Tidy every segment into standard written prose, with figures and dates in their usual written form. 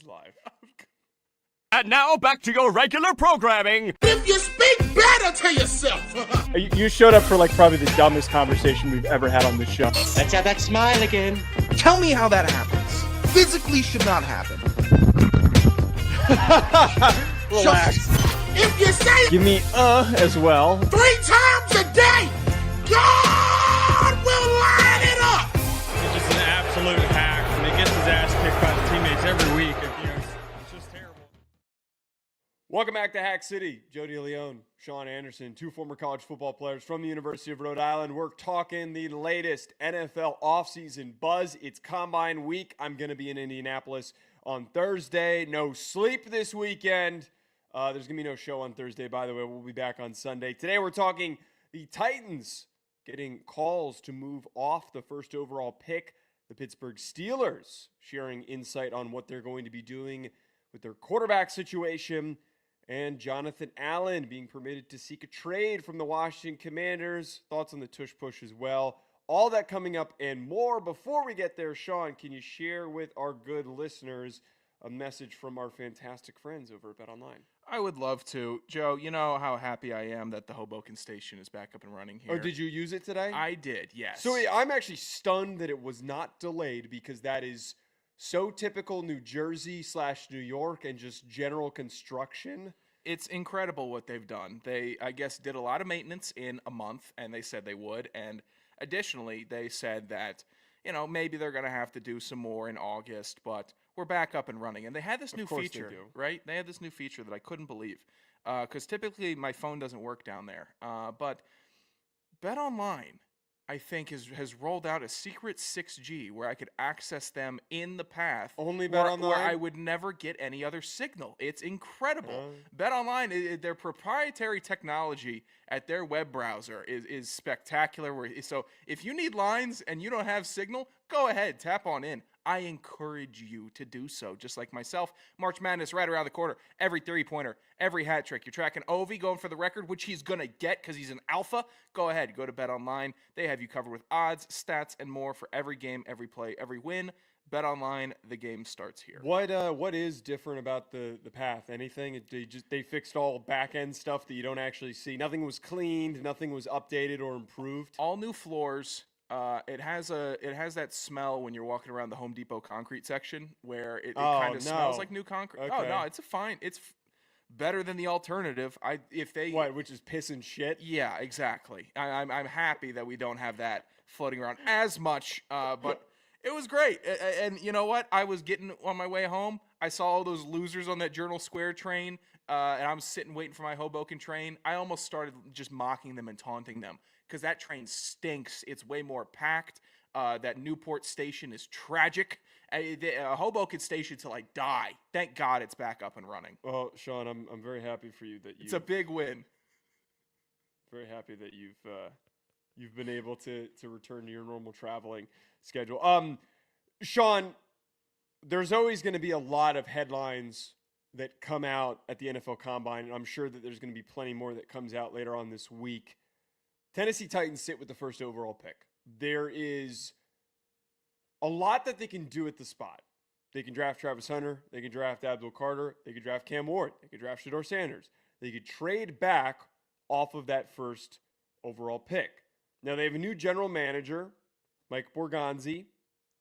live. And now back to your regular programming. If you speak better to yourself. You showed up for like probably the dumbest conversation we've ever had on this show. Let's have that smile again. Tell me how that happens. Physically should not happen. Relax. If you say it Give me as well. 3 times a day, God will line it up. He's just an absolute hack, and he gets his ass kicked by the teammates every week. It's just terrible. Welcome back to Hack City. Joe DeLeone, Sean Anderson, 2 former college football players from the University of Rhode Island. We're talking the latest NFL offseason buzz. It's Combine week. I'm going to be in Indianapolis on Thursday. No sleep this weekend. There's going to be no show on Thursday, by the way. We'll be back on Sunday. Today we're talking the Titans getting calls to move off the first overall pick. The Pittsburgh Steelers sharing insight on what they're going to be doing with their quarterback situation. And Jonathan Allen being permitted to seek a trade from the Washington Commanders. Thoughts on the tush-push as well. All that coming up and more. Before we get there, Sean, can you share with our good listeners a message from our fantastic friends over at BetOnline? I would love to. Joe, you know how happy I am that the Hoboken station is back up and running here. Oh, did you use it today? I did, yes. So I'm actually stunned that it was not delayed because that is so typical New Jersey / New York and just general construction. It's incredible what they've done. They, I guess, did a lot of maintenance in a month, and they said they would. And additionally, they said that, you know, maybe they're going to have to do some more in August, but we're back up and running. And they had this new feature, right? They had this new feature that I couldn't believe because typically my phone doesn't work down there. But BetOnline, I think, has rolled out a secret 6G where I could access them in the path. Only BetOnline? Where I would never get any other signal. It's incredible. BetOnline, their proprietary technology at their web browser is spectacular. So if you need lines and you don't have signal, go ahead, tap on in. I encourage you to do so, just like myself. March Madness right around the corner. Every 3-pointer, every hat trick. You're tracking Ovi going for the record, which he's going to get because he's an alpha. Go ahead. Go to BetOnline. They have you covered with odds, stats, and more for every game, every play, every win. BetOnline, the game starts here. What is different about the path? Anything? They fixed all back-end stuff that you don't actually see. Nothing was cleaned. Nothing was updated or improved. All new floors. It has that smell when you're walking around the Home Depot concrete section where it kind of smells like new concrete. Okay. Oh no, it's it's better than the alternative. Which is piss and shit. Yeah, exactly. I'm happy that we don't have that floating around as much, but it was great. And you know what? I was getting on my way home. I saw all those losers on that Journal Square train, and I'm sitting waiting for my Hoboken train. I almost started just mocking them and taunting them. Because that train stinks. It's way more packed. That Newport station is tragic. Hoboken station till I die. Thank God it's back up and running. Well, Sean, I'm very happy for you that it's a big win. Very happy that you've been able to return to your normal traveling schedule. Sean, there's always going to be a lot of headlines that come out at the NFL Combine, and I'm sure that there's going to be plenty more that comes out later on this week. Tennessee Titans sit with the first overall pick. There is a lot that they can do at the spot. They can draft Travis Hunter. They can draft Abdul Carter. They could draft Cam Ward. They could draft Shedeur Sanders. They could trade back off of that first overall pick. Now, they have a new general manager, Mike Borgonzi,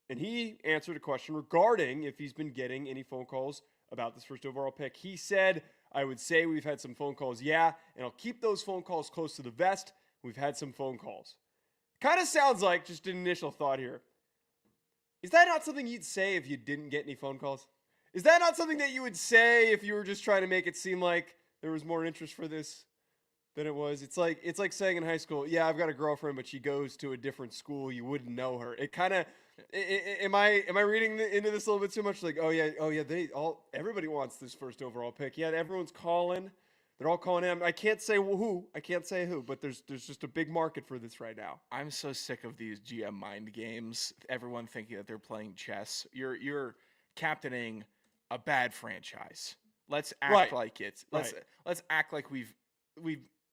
and he answered a question regarding if he's been getting any phone calls about this first overall pick. He said, I would say we've had some phone calls, yeah, and I'll keep those phone calls close to the vest. We've had some phone calls. Kind of sounds like, just an initial thought here, is that not something you'd say if you didn't get any phone calls? Is that not something that you would say if you were just trying to make it seem like there was more interest for this than it was? It's like saying in high school, yeah, I've got a girlfriend, but she goes to a different school. You wouldn't know her. It kind of, am I reading into this a little bit too much? Like, oh yeah, everybody wants this first overall pick. Yeah, everyone's calling. They're all calling him. I can't say who, but there's just a big market for this right now. I'm so sick of these GM mind games. Everyone thinking that they're playing chess. You're captaining a bad franchise. Let's act like it. Let's act like we've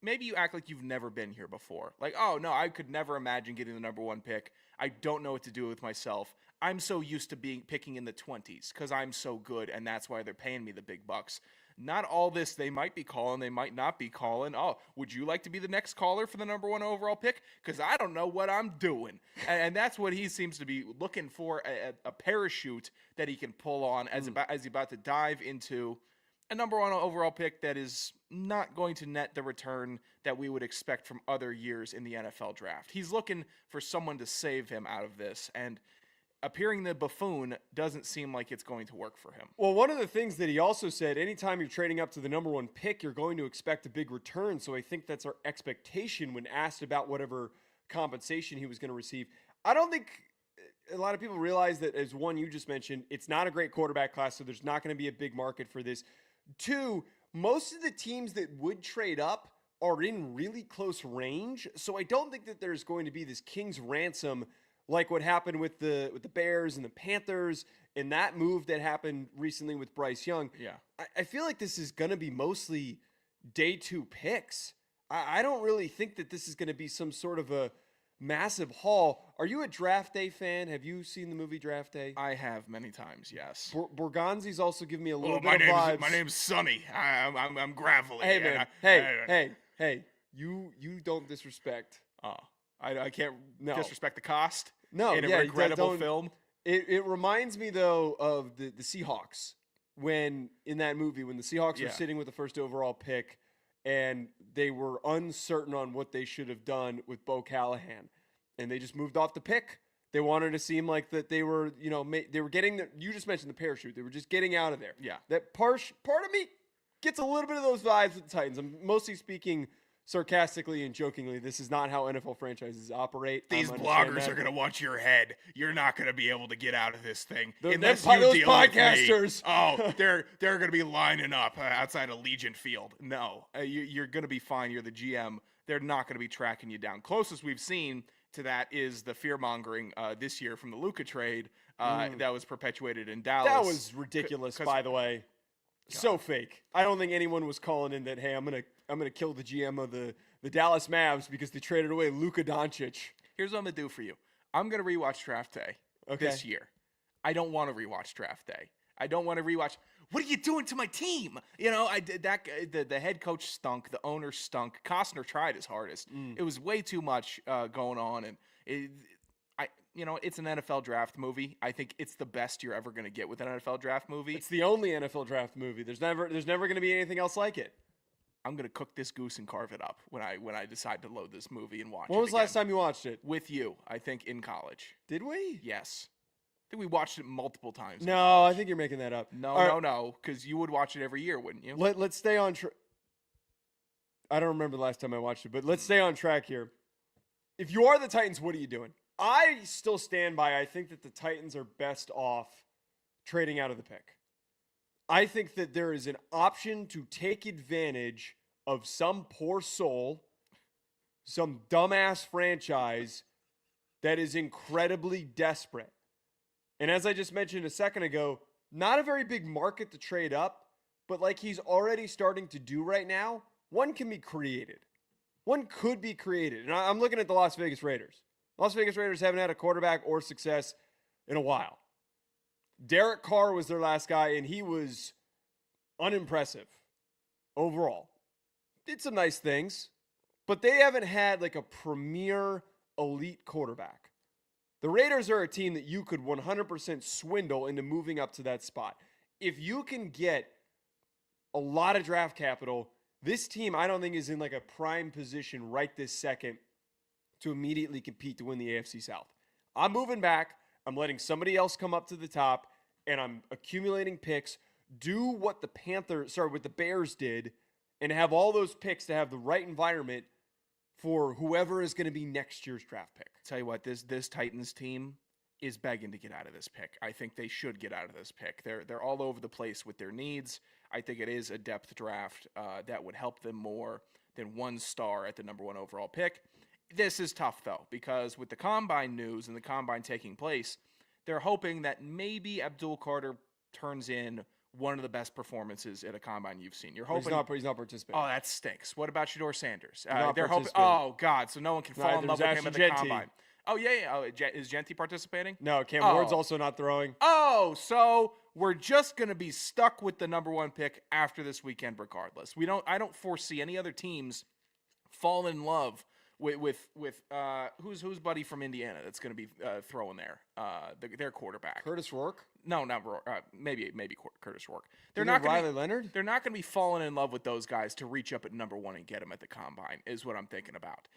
maybe you act like you've never been here before. Like, oh no, I could never imagine getting the number 1 pick. I don't know what to do with myself. I'm so used to picking in the 20s because I'm so good, and that's why they're paying me the big bucks. Not all this they might be calling, they might not be calling. Oh, would you like to be the next caller for the number 1 overall pick? Because I don't know what I'm doing. And that's what he seems to be looking for, a parachute that he can pull on as he's about to dive into a number 1 overall pick that is not going to net the return that we would expect from other years in the NFL draft. He's looking for someone to save him out of this, and appearing the buffoon doesn't seem like it's going to work for him. Well, one of the things that he also said, anytime you're trading up to the number 1 pick, you're going to expect a big return. So I think that's our expectation when asked about whatever compensation he was going to receive. I don't think a lot of people realize that, as one you just mentioned, it's not a great quarterback class, so there's not going to be a big market for this. 2, most of the teams that would trade up are in really close range. So I don't think that there's going to be this king's ransom like what happened with the Bears and the Panthers and that move that happened recently with Bryce Young. Yeah. I feel like this is going to be mostly day 2 picks. I don't really think that this is going to be some sort of a massive haul. Are you a Draft Day fan? Have you seen the movie Draft Day? I have many times, yes. Borgonzi's also giving me a little my bit of vibes. My name's Sonny. I'm gravelly. Hey, man. Hey. You don't disrespect. Oh. I can't disrespect the cost. No, in a regrettable film. It reminds me though of the Seahawks when in that movie when the Seahawks were sitting with the first overall pick and they were uncertain on what they should have done with Bo Callahan, and they just moved off the pick. They wanted to seem like that they were, they were getting you just mentioned the parachute. They were just getting out of there. Yeah, that part of me gets a little bit of those vibes with the Titans. I'm mostly speaking sarcastically and jokingly. This is not how NFL franchises operate. These bloggers are going to watch your head. You're not going to be able to get out of this thing unless those you deal podcasters. With me. Oh, they're going to be lining up outside of Legion Field. No, you're going to be fine. You're the GM. They're not going to be tracking you down. Closest we've seen to that is the fear-mongering this year from the Luka trade that was perpetuated in Dallas. That was ridiculous, by the way. God. So fake. I don't think anyone was calling in that, hey, I'm gonna kill the GM of the Dallas Mavs because they traded away Luka Doncic. Here's what I'm gonna do for you. I'm gonna rewatch Draft Day this year. I don't want to rewatch Draft Day. I don't want to rewatch. What are you doing to my team? I did that. The head coach stunk. The owner stunk. Costner tried his hardest. It was way too much going on, and it's an NFL draft movie. I think it's the best you're ever going to get with an NFL draft movie. It's the only NFL draft movie. There's never going to be anything else like it. I'm going to cook this goose and carve it up when I decide to load this movie and watch it. When was the last time you watched it? With you, I think, in college. Did we? Yes. I think we watched it multiple times. No, I think you're making that up. No, because you would watch it every year, wouldn't you? Let's stay on track. I don't remember the last time I watched it, but let's stay on track here. If you are the Titans, what are you doing? I still stand by, I think that the Titans are best off trading out of the pick. I think that there is an option to take advantage of some poor soul, some dumbass franchise that is incredibly desperate. And as I just mentioned a second ago, not a very big market to trade up, but like he's already starting to do right now, one can be created. One could be created. And I'm looking at the Las Vegas Raiders. Las Vegas Raiders haven't had a quarterback or success in a while. Derek Carr was their last guy, and he was unimpressive overall. Did some nice things, but they haven't had like a premier elite quarterback. The Raiders are a team that you could 100% swindle into moving up to that spot. If you can get a lot of draft capital, this team I don't think is in like a prime position right this second to immediately compete to win the AFC South. I'm moving back. I'm letting somebody else come up to the top, and I'm accumulating picks. Do what the Bears did, and have all those picks to have the right environment for whoever is going to be next year's draft pick. Tell you what, this Titans team is begging to get out of this pick. I think they should get out of this pick. They're all over the place with their needs. I think it is a depth draft that would help them more than one star at the number 1 overall pick. This is tough, though, because with the Combine news and the Combine taking place, they're hoping that maybe Abdul Carter turns in one of the best performances at a Combine you've seen. You're hoping he's not participating. Oh, that stinks. What about Shador Sanders? They're hoping. Oh God, so no one can fall in love with him at the Combine. Oh, yeah. Oh, is Genty participating? No, Cam Oh. Ward's also not throwing. Oh, so we're just going to be stuck with the number 1 pick after this weekend regardless. I don't foresee any other teams falling in love with who's buddy from Indiana that's going to be throwing their quarterback. Curtis Rourke? No, not Rourke. Maybe Curtis Rourke. They're not Riley Leonard? They're not going to be falling in love with those guys to reach up at number 1 and get them at the combine is what I'm thinking about.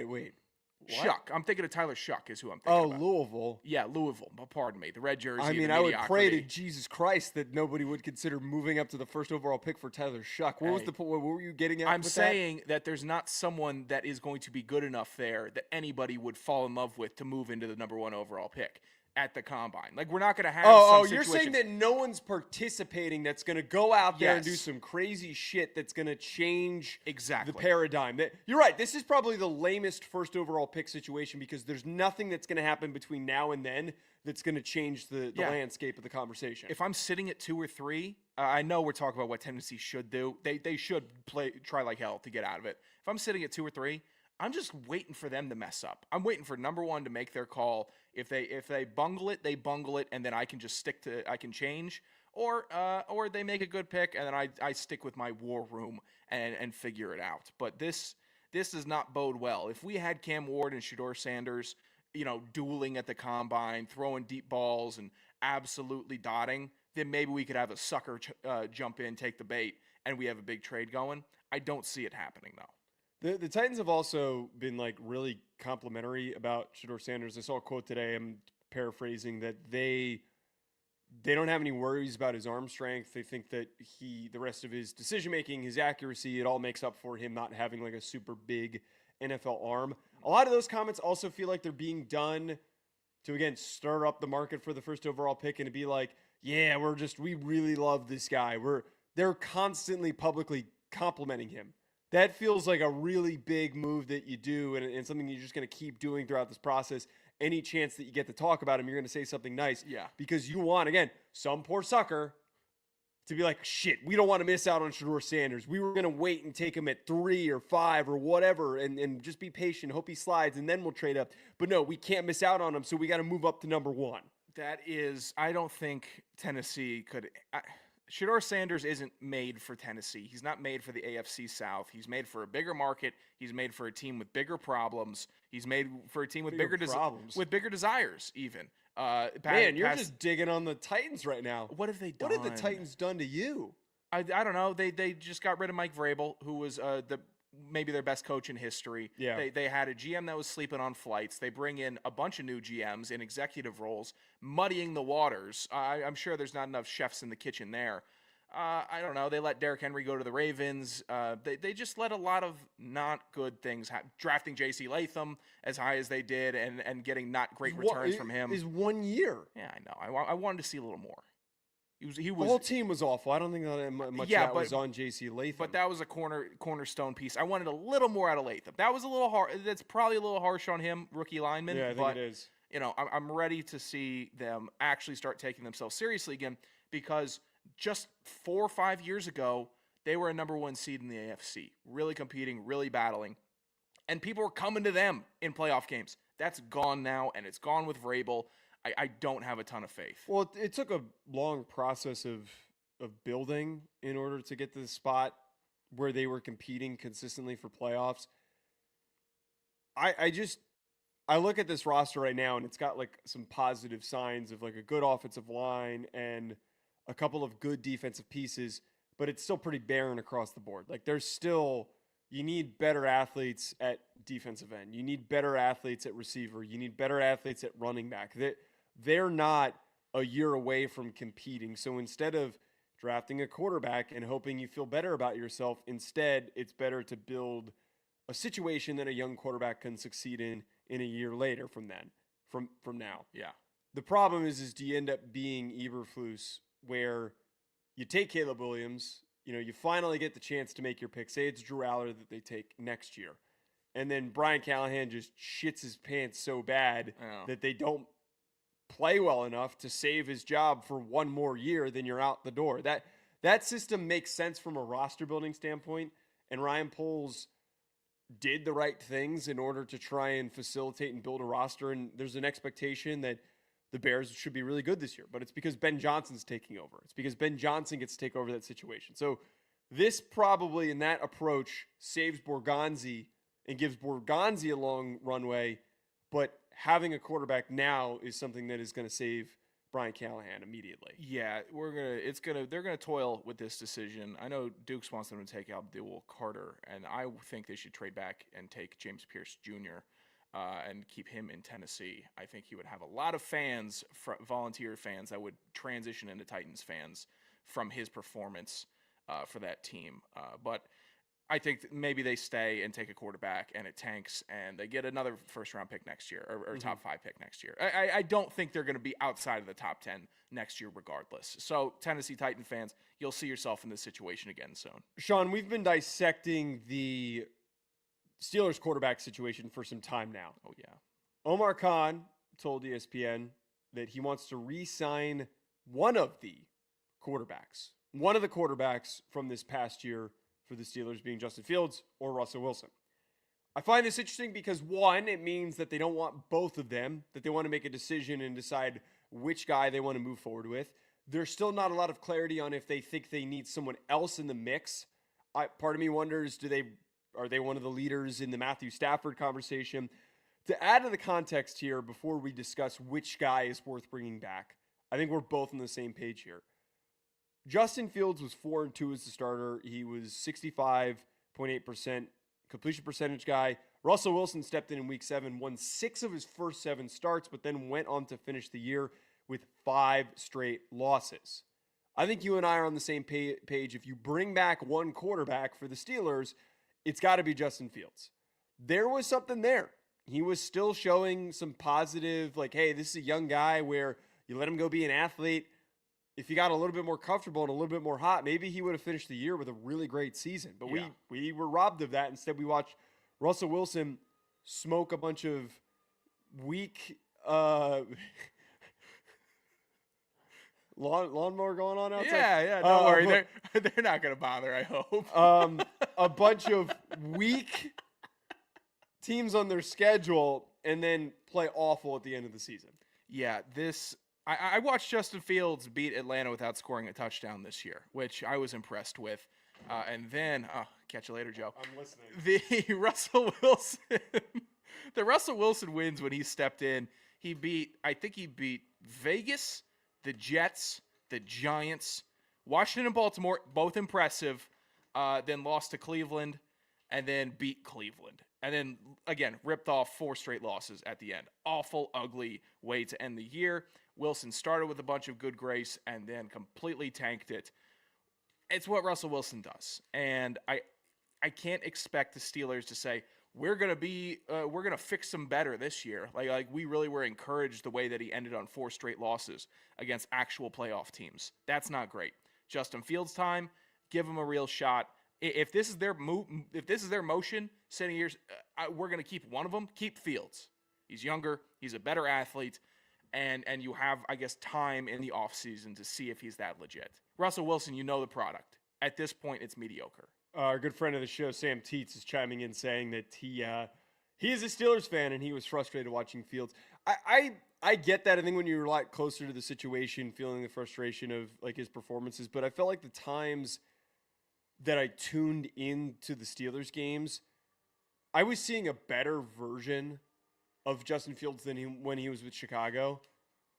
Wait. What? Shuck. I'm thinking of Tyler Shuck is who I'm thinking about. Louisville. Yeah, Louisville. Pardon me. The red jersey. I mean, the I would pray to mediocrity. Jesus Christ that nobody would consider moving up to the first overall pick for Tyler Shuck. What was Hey. the point? What were you getting at? I'm with saying that there's not someone that is going to be good enough there that anybody would fall in love with to move into the number 1 overall pick at the combine. Like, we're not going to have Oh, some you're saying situations- that no one's participating that's going to go out there and do Yes. some crazy shit that's going to change Exactly. the paradigm. You're right. This is probably the lamest first overall pick situation because there's nothing that's going to happen between now and then that's going to change the Yeah. landscape of the conversation. If I'm sitting at 2 or 3, I know we're talking about what Tennessee should do. They should try like hell to get out of it. If I'm sitting at 2 or 3, I'm just waiting for them to mess up. I'm waiting for number 1 to make their call. If they bungle it, they bungle it, and then I can just I can change. Or they make a good pick, and then I stick with my war room and figure it out. But this does not bode well. If we had Cam Ward and Shedeur Sanders, dueling at the combine, throwing deep balls and absolutely dotting, then maybe we could have a sucker jump in, take the bait, and we have a big trade going. I don't see it happening, though. The Titans have also been like really complimentary about Shedeur Sanders. I saw a quote today. I'm paraphrasing that they don't have any worries about his arm strength. They think that the rest of his decision making, his accuracy, it all makes up for him not having like a super big NFL arm. A lot of those comments also feel like they're being done to again stir up the market for the first overall pick and to be like, yeah, we really love this guy. They're constantly publicly complimenting him. That feels like a really big move that you do and something you're just going to keep doing throughout this process. Any chance that you get to talk about him, you're going to say something nice. Yeah. Because you want, again, some poor sucker to be like, shit, we don't want to miss out on Shedeur Sanders. We were going to wait and take him at 3 or 5 or whatever and just be patient, hope he slides, and then we'll trade up. But no, we can't miss out on him, so we got to move up to number 1. I don't think Tennessee could. Shedeur Sanders isn't made for Tennessee. He's not made for the AFC South. He's made for a bigger market. He's made for a team with bigger problems. He's made for a team with bigger problems. with bigger desires, even. Man, you're just digging on the Titans right now. What have they done? What have the Titans done to you? I don't know. They just got rid of Mike Vrabel, who was maybe their best coach in history. Yeah. They had a GM that was sleeping on flights. They bring in a bunch of new GMs in executive roles, muddying the waters. I'm sure there's not enough chefs in the kitchen there. I don't know. They let Derrick Henry go to the Ravens. They just let a lot of not good things happen. Drafting J.C. Latham as high as they did and getting not great returns from him. Is 1 year. Yeah, I know. I wanted to see a little more. He was The whole team was awful. I don't think that much Yeah, of that but- was on J.C. Latham. But that was a cornerstone piece. I wanted a little more out of Latham. That was a little hard. That's probably a little harsh on him, rookie lineman. yeah, I think but, it is. I'm ready to see them actually start taking themselves seriously again because just 4 or 5 years ago, they were a number 1 seed in the AFC, really competing, really battling. And people were coming to them in playoff games. That's gone now, and it's gone with Vrabel. I don't have a ton of faith. Well, it took a long process of building in order to get to the spot where they were competing consistently for playoffs. I look at this roster right now, and it's got like some positive signs of like a good offensive line and a couple of good defensive pieces, but it's still pretty barren across the board. Like you need better athletes at defensive end. You need better athletes at receiver. You need better athletes at running back. They're not a year away from competing. So instead of drafting a quarterback and hoping you feel better about yourself, instead it's better to build a situation that a young quarterback can succeed in a year later from now. Yeah. The problem is do you end up being Eberflus where you take Caleb Williams, you finally get the chance to make your pick. Say it's Drew Aller that they take next year. And then Brian Callahan just shits his pants so bad that they don't play well enough to save his job for one more year, then you're out the door. That system makes sense from a roster building standpoint. And Ryan Poles did the right things in order to try and facilitate and build a roster. And there's an expectation that the Bears should be really good this year, but it's because Ben Johnson's taking over. It's because Ben Johnson gets to take over that situation. So this probably, in that approach, saves Borgonzi and gives Borgonzi a long runway, but having a quarterback now is something that is going to save Brian Callahan immediately. Yeah, they're gonna toil with this decision. I know Dukes wants them to take Abdul Carter, and I think they should trade back and take James Pierce Jr. And keep him in Tennessee. I think he would have a lot of fans, volunteer fans, that would transition into Titans fans from his performance for that team. But I think maybe they stay and take a quarterback, and it tanks, and they get another first-round pick next year, or top 5 pick next year. I don't think they're going to be outside of the top 10 next year regardless. So, Tennessee Titan fans, you'll see yourself in this situation again soon. Sean, we've been dissecting the Steelers quarterback situation for some time now. Oh, yeah. Omar Khan told ESPN that he wants to re-sign one of the quarterbacks from this past year for the Steelers, being Justin Fields or Russell Wilson. I find this interesting because, one, it means that they don't want both of them, that they want to make a decision and decide which guy they want to move forward with. There's still not a lot of clarity on if they think they need someone else in the mix. Part of me wonders, are they one of the leaders in the Matthew Stafford conversation? To add to the context here, before we discuss which guy is worth bringing back, I think we're both on the same page here. Justin Fields was 4-2 as the starter. He was 65.8% completion percentage guy. Russell Wilson stepped in Week 7, won 6 of his first 7 starts, but then went on to finish the year with 5 straight losses. I think you and I are on the same page. If you bring back one quarterback for the Steelers, it's got to be Justin Fields. There was something there. He was still showing some positive, like, hey, this is a young guy where you let him go be an athlete. If he got a little bit more comfortable and a little bit more hot, maybe he would have finished the year with a really great season. But we were robbed of that. Instead, we watched Russell Wilson smoke a bunch of weak lawnmower going on outside. Yeah, don't worry. They're not going to bother, I hope. A bunch of weak teams on their schedule and then play awful at the end of the season. Yeah, I watched Justin Fields beat Atlanta without scoring a touchdown this year, which I was impressed with. And then, catch you later, Joe. I'm listening. The Russell Wilson wins when he stepped in. I think he beat Vegas, the Jets, the Giants, Washington and Baltimore, both impressive. Then lost to Cleveland, and then beat Cleveland. And then, again, ripped off 4 straight losses at the end. Awful, ugly way to end the year. Wilson started with a bunch of good grace and then completely tanked it. It's what Russell Wilson does. And I can't expect the Steelers to say, we're going to fix them better this year. Like we really were encouraged the way that he ended on 4 straight losses against actual playoff teams. That's not great. Justin Fields time, give him a real shot. If this is their motion, sitting here, we're going to keep one of them. Keep Fields. He's younger. He's a better athlete. And you have, I guess, time in the offseason to see if he's that legit. Russell Wilson, you know the product. At this point, it's mediocre. Our good friend of the show, Sam Teets, is chiming in saying that he is a Steelers fan and he was frustrated watching Fields. I get that. I think when you're a lot closer to the situation, feeling the frustration of like his performances, but I felt like the times that I tuned into the Steelers games, I was seeing a better version of Justin Fields than when he was with Chicago.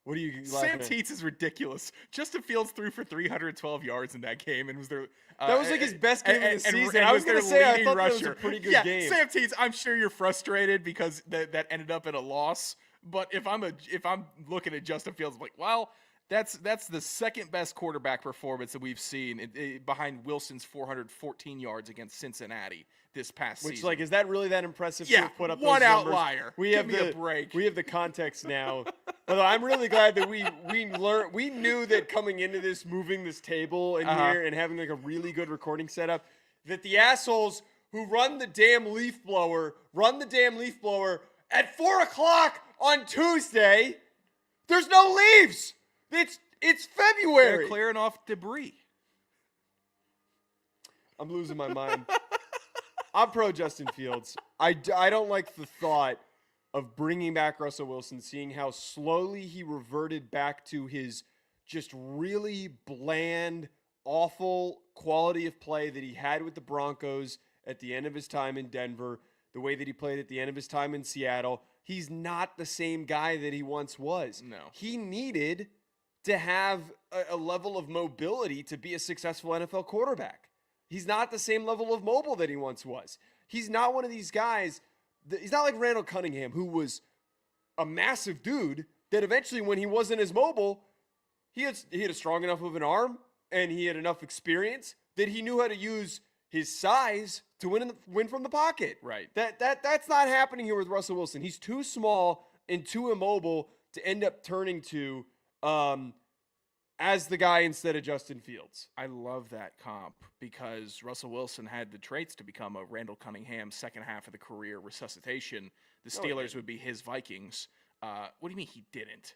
What are you laughing Sam Teets is ridiculous. Justin Fields threw for 312 yards in that game and was their that was like his best game of the season. I was going to say I thought that was a pretty good game. Sam Teets, I'm sure you're frustrated because that ended up in a loss. But if I'm looking at Justin Fields, I'm like, well, that's the second best quarterback performance that we've seen behind Wilson's 414 yards against Cincinnati this past season. Which, like, is that really that impressive? Yeah, to put up one those outlier. Give me a break. We have the context now. Although I'm really glad that we knew that coming into this, moving this table in here and having like a really good recording setup, that the assholes who run the damn leaf blower at 4:00 on Tuesday. There's no leaves. It's February. They're clearing off debris. I'm losing my mind. I'm pro Justin Fields. I don't like the thought of bringing back Russell Wilson, seeing how slowly he reverted back to his just really bland, awful quality of play that he had with the Broncos at the end of his time in Denver, the way that he played at the end of his time in Seattle. He's not the same guy that he once was. No. He needed to have a level of mobility to be a successful NFL quarterback. He's not the same level of mobile that he once was. He's not one of these guys. He's not like Randall Cunningham, who was a massive dude that eventually, when he wasn't as mobile, he had a strong enough of an arm and he had enough experience that he knew how to use his size to win from the pocket. Right. That's not happening here with Russell Wilson. He's too small and too immobile to end up turning to as the guy instead of Justin Fields. I love that comp because Russell Wilson had the traits to become a Randall Cunningham second half of the career resuscitation. The Steelers would be his Vikings. What do you mean he didn't?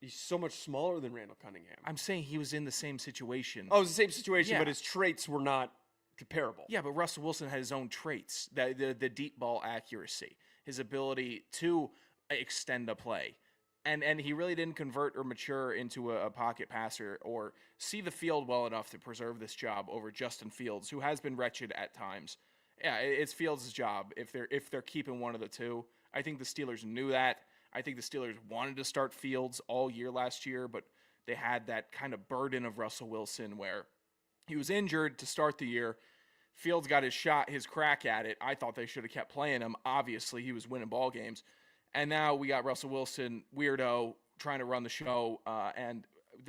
He's so much smaller than Randall Cunningham. I'm saying he was in the same situation. Oh, it was the same situation, Yeah. but his traits were not comparable. Yeah, but Russell Wilson had his own traits, the deep ball accuracy, his ability to extend a play. And he really didn't convert or mature into a pocket passer or see the field well enough to preserve this job over Justin Fields, who has been wretched at times. Yeah, it's Fields' job if they're keeping one of the two. I think the Steelers knew that. I think the Steelers wanted to start Fields all year last year, but they had that kind of burden of Russell Wilson where he was injured to start the year. Fields got his crack at it. I thought they should have kept playing him. Obviously, he was winning ball games. And now we got Russell Wilson, weirdo, trying to run the show. And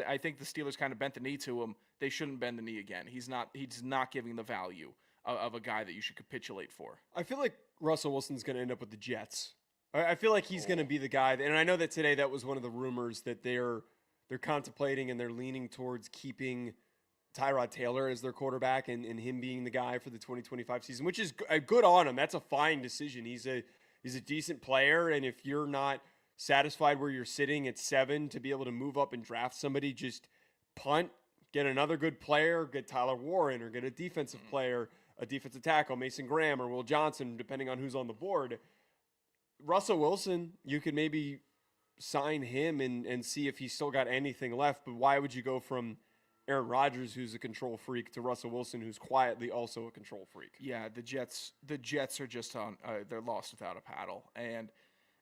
I think the Steelers kind of bent the knee to him. They shouldn't bend the knee again. He's not giving the value of a guy that you should capitulate for. I feel like Russell Wilson's going to end up with the Jets. I feel like he's going to be the guy. And I know that today that was one of the rumors that they're contemplating and they're leaning towards keeping Tyrod Taylor as their quarterback and him being the guy for the 2025 season, which is good on him. That's a fine decision. He's a decent player, and if you're not satisfied where you're sitting at 7 to be able to move up and draft somebody, just punt, get another good player, get Tyler Warren, or get a defensive player, a defensive tackle, Mason Graham or Will Johnson, depending on who's on the board. Russell Wilson, you could maybe sign him and see if he's still got anything left, but why would you go from Aaron Rodgers, who's a control freak, to Russell Wilson, who's quietly also a control freak? Yeah, the Jets are just on. They're lost without a paddle, and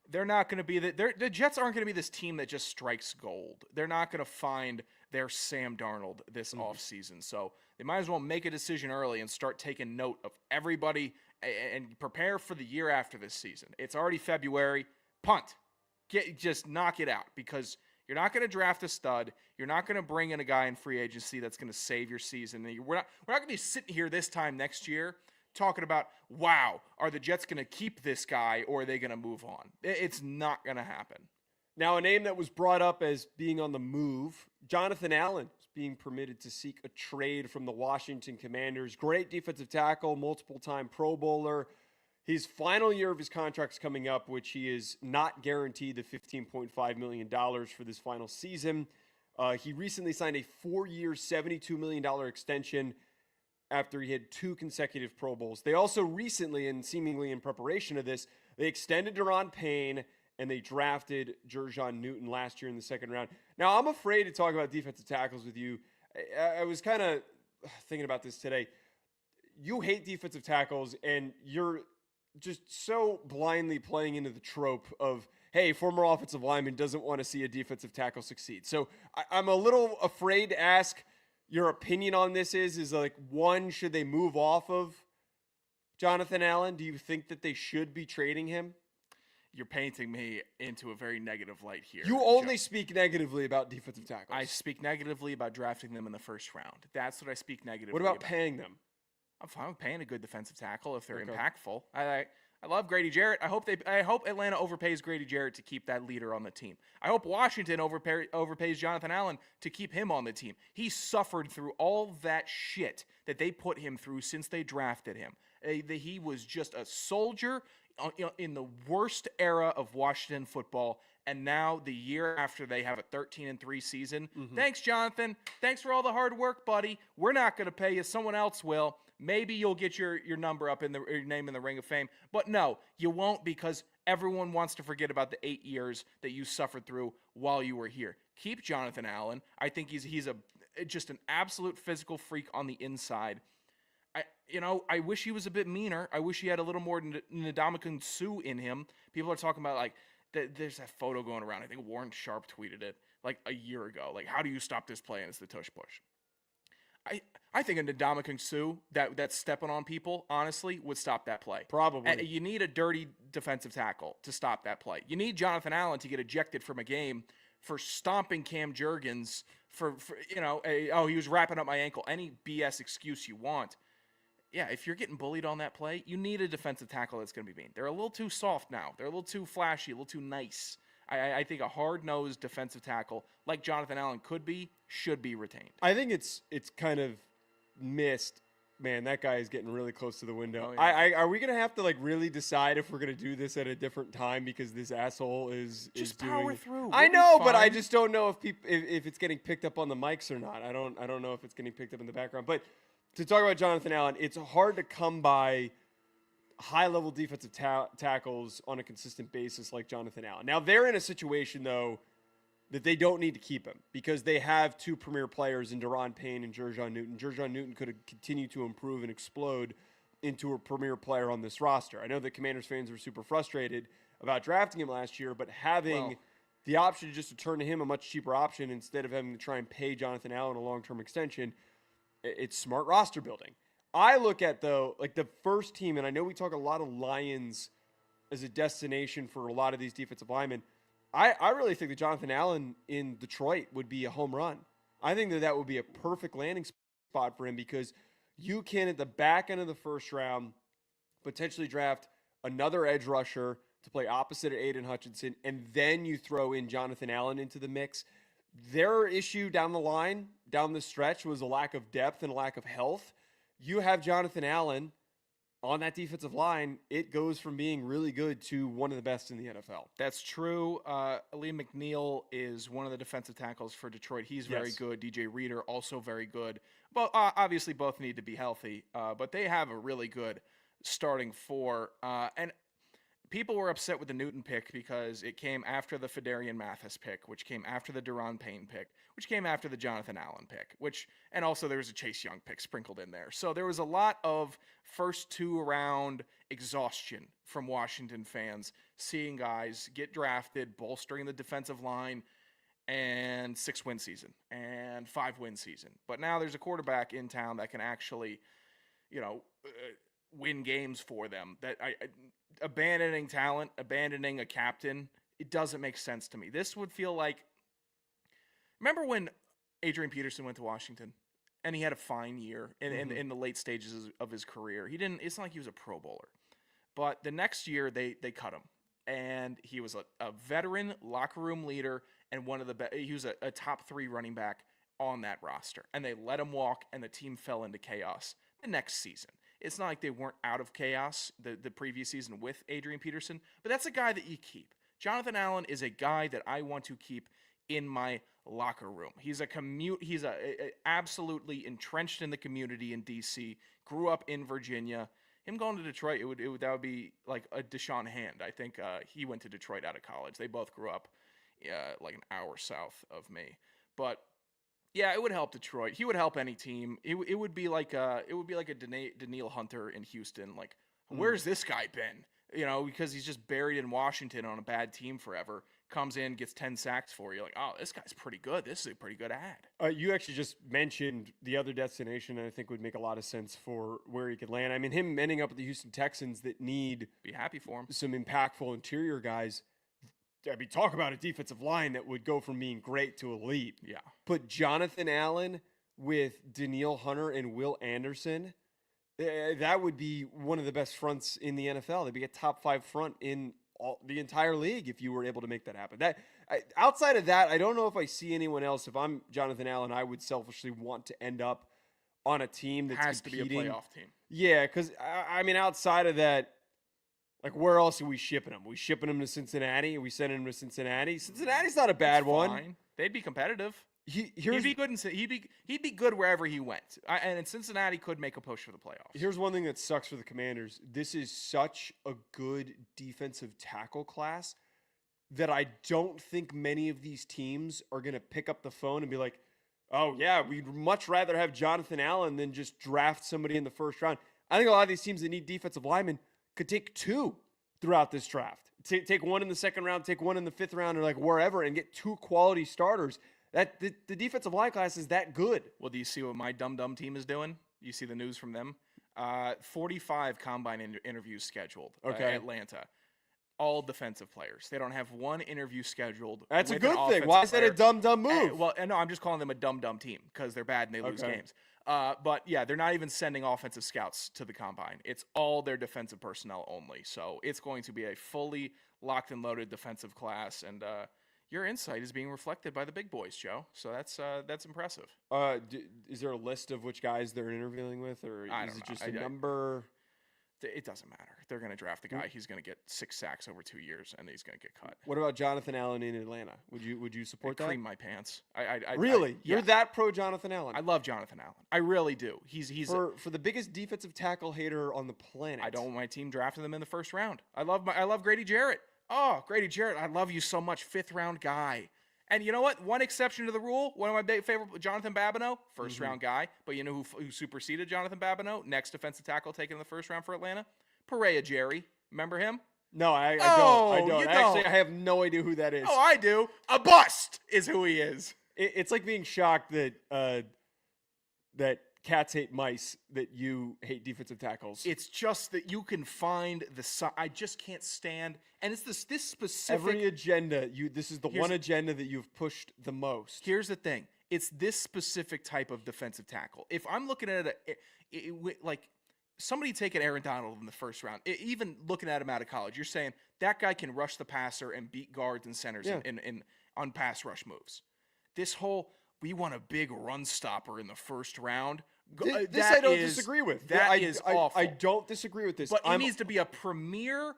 they're not going to be the Jets aren't going to be this team that just strikes gold. They're not going to find their Sam Darnold this offseason. So they might as well make a decision early and start taking note of everybody and prepare for the year after this season. It's already February. Punt, just knock it out because you're not going to draft a stud. You're not going to bring in a guy in free agency that's going to save your season. We're not going to be sitting here this time next year talking about, wow, are the Jets going to keep this guy or are they going to move on? It's not going to happen. Now, a name that was brought up as being on the move, Jonathan Allen is being permitted to seek a trade from the Washington Commanders. Great defensive tackle, multiple-time Pro Bowler. His final year of his contract's coming up, which he is not guaranteed the $15.5 million for this final season. He recently signed a 4-year, $72 million extension after he had 2 consecutive Pro Bowls. They also recently, and seemingly in preparation of this, they extended Daron Payne and they drafted Jer'Jon Newton last year in the second round. Now, I'm afraid to talk about defensive tackles with you. I was kind of thinking about this today. You hate defensive tackles, and you're just so blindly playing into the trope of, hey, former offensive lineman doesn't want to see a defensive tackle succeed. So I'm a little afraid to ask your opinion on this is like, one, should they move off of Jonathan Allen? Do you think that they should be trading him? You're painting me into a very negative light here. You only speak negatively about defensive tackles. I speak negatively about drafting them in the first round. That's what I speak negatively What about paying them? I'm fine with paying a good defensive tackle if they're impactful. I love Grady Jarrett. I hope Atlanta overpays Grady Jarrett to keep that leader on the team. I hope Washington overpays Jonathan Allen to keep him on the team. He suffered through all that shit that they put him through since they drafted him. He was just a soldier in the worst era of Washington football, And now the year after they have a 13-3 season, thanks, Jonathan. Thanks for all the hard work, buddy. We're not going to pay you. Someone else will. Maybe you'll get your number up in your name in the Ring of Fame. But no, you won't, because everyone wants to forget about the 8 years that you suffered through while you were here. Keep Jonathan Allen. I think he's just an absolute physical freak on the inside. I wish he was a bit meaner. I wish he had a little more Ndamukong Suh in him. People are talking about, like, there's that photo going around. I think Warren Sharp tweeted it like a year ago. Like, how do you stop this play? And it's the tush push. I think a Ndamukong Suh that's stepping on people, honestly, would stop that play. Probably. And you need a dirty defensive tackle to stop that play. You need Jonathan Allen to get ejected from a game for stomping Cam Jurgens for he was wrapping up my ankle. Any BS excuse you want. Yeah, if you're getting bullied on that play, you need a defensive tackle that's going to be mean. They're a little too soft now. They're a little too flashy, a little too nice. I think a hard-nosed defensive tackle like Jonathan Allen should be retained. I think it's kind of missed. Man, that guy is getting really close to the window. Oh, yeah. Are we going to have to, like, really decide if we're going to do this at a different time because this asshole is Just doing power through. I We'll be know, but I fine. just don't know if it's getting picked up on the mics or not. I don't know if it's getting picked up in the background. But to talk about Jonathan Allen, it's hard to come by high-level defensive tackles on a consistent basis like Jonathan Allen. Now, they're in a situation, though, that they don't need to keep him because they have two premier players in Deron Payne and Jer'Jon Newton. Jer'Jon Newton could continue to improve and explode into a premier player on this roster. I know that Commanders fans were super frustrated about drafting him last year, but having the option just to turn to him a much cheaper option instead of having to try and pay Jonathan Allen a long-term extension, it's smart roster building. I look at, though, like the first team, and I know we talk a lot of Lions as a destination for a lot of these defensive linemen. I really think that Jonathan Allen in Detroit would be a home run. I think that would be a perfect landing spot for him because you can, at the back end of the first round, potentially draft another edge rusher to play opposite of Aiden Hutchinson, and then you throw in Jonathan Allen into the mix. Their issue down the line, down the stretch, was a lack of depth and a lack of health. You have Jonathan Allen on that defensive line, it goes from being really good to one of the best in the NFL. That's true. Aleem McNeil is one of the defensive tackles for Detroit. He's very good. DJ Reader, also very good. But obviously both need to be healthy. But they have a really good starting four. And people were upset with the Newton pick because it came after the Fedarian Mathis pick, which came after the Deron Payne pick, which came after the Jonathan Allen pick, and also there was a Chase Young pick sprinkled in there. So there was a lot of first two-round exhaustion from Washington fans, seeing guys get drafted, bolstering the defensive line, and 6-win season and 5-win season. But now there's a quarterback in town that can actually, win games for them. Abandoning talent, abandoning a captain, it doesn't make sense to me. This would feel like, remember when Adrian Peterson went to Washington and he had a fine year in the late stages of his career? It's not like he was a Pro Bowler, but the next year they cut him, and he was a veteran locker room leader and one of the best. He was a top 3 running back on that roster, and they let him walk, and the team fell into chaos the next season. It's not like they weren't out of chaos the previous season with Adrian Peterson, but that's a guy that you keep. Jonathan Allen is a guy that I want to keep in my locker room. He's absolutely entrenched in the community in DC, grew up in Virginia. Him going to Detroit, that would be like a Deshaun Hand. I think he went to Detroit out of college. They both grew up like an hour south of me. But yeah, it would help Detroit. He would help any team. It would be like a Danielle Hunter in Houston. Like, where's this guy been? Because he's just buried in Washington on a bad team forever. Comes in, gets 10 sacks for you. Like, oh, this guy's pretty good. This is a pretty good ad. You actually just mentioned the other destination, and I think would make a lot of sense for where he could land. I mean, him ending up with the Houston Texans that need be happy for him. Some impactful interior guys. I mean, talk about a defensive line that would go from being great to elite. Yeah. Put Jonathan Allen with Danielle Hunter and Will Anderson. That would be one of the best fronts in the NFL. That'd be a top 5 front in the entire league if you were able to make that happen. Outside of that, I don't know if I see anyone else. If I'm Jonathan Allen, I would selfishly want to end up on a team that's has competing. To be a playoff team. Yeah, because I mean, outside of that, Like, where else are we shipping him? Are we shipping him to Cincinnati? Are we sending him to Cincinnati? Cincinnati's not a bad one. Fine. They'd be competitive. He'd be good. He'd be good wherever he went. And Cincinnati could make a push for the playoffs. Here's one thing that sucks for the Commanders. This is such a good defensive tackle class that I don't think many of these teams are going to pick up the phone and be like, oh, yeah, we'd much rather have Jonathan Allen than just draft somebody in the first round. I think a lot of these teams that need defensive linemen could take 2 throughout this draft. Take one in the second round, take one in the 5th round, or like wherever, and get 2 quality starters. That the defensive line class is that good. Well, do you see what my dumb team is doing? You see the news from them? 45 combine interviews scheduled. Okay. Atlanta. All defensive players. They don't have one interview scheduled. That's a with an good thing. offensive Why is that a player. dumb move? No, I'm just calling them a dumb team because they're bad and they lose games. But yeah, they're not even sending offensive scouts to the combine. It's all their defensive personnel only. So it's going to be a fully locked and loaded defensive class. And your insight is being reflected by the big boys, Joe. So that's impressive. Is there a list of which guys they're interviewing with, or is it just a number? It doesn't matter. They're going to draft the guy. He's going to get 6 sacks over 2 years, and he's going to get cut. What about Jonathan Allen in Atlanta? Would you support that? Cream my pants. Really? You're You're that pro Jonathan Allen? I love Jonathan Allen. I really do. He's for the biggest defensive tackle hater on the planet. I don't want my team drafting them in the first round. I love Grady Jarrett. Oh, Grady Jarrett, I love you so much. 5th round guy. And you know what? One exception to the rule, one of my big favorite, Jonathan Babineau, first round guy. But you know who superseded Jonathan Babineau? Next defensive tackle taken in the first round for Atlanta? Perea Jerry. Remember him? No, I don't. You Actually, don't. I have no idea who that is. Oh, I do. A bust is who he is. It's like being shocked that that cats hate mice, that you hate defensive tackles. It's just that you can find I just can't stand. And it's this specific. Every agenda, this is the one agenda that you've pushed the most. Here's the thing. It's this specific type of defensive tackle. If I'm looking at it, like somebody taking Aaron Donald in the first round, even looking at him out of college, you're saying that guy can rush the passer and beat guards and centers in on pass rush moves. This whole, we want a big run stopper in the first round. This I don't disagree with. That is awful. I don't disagree with this. But he needs to be a premier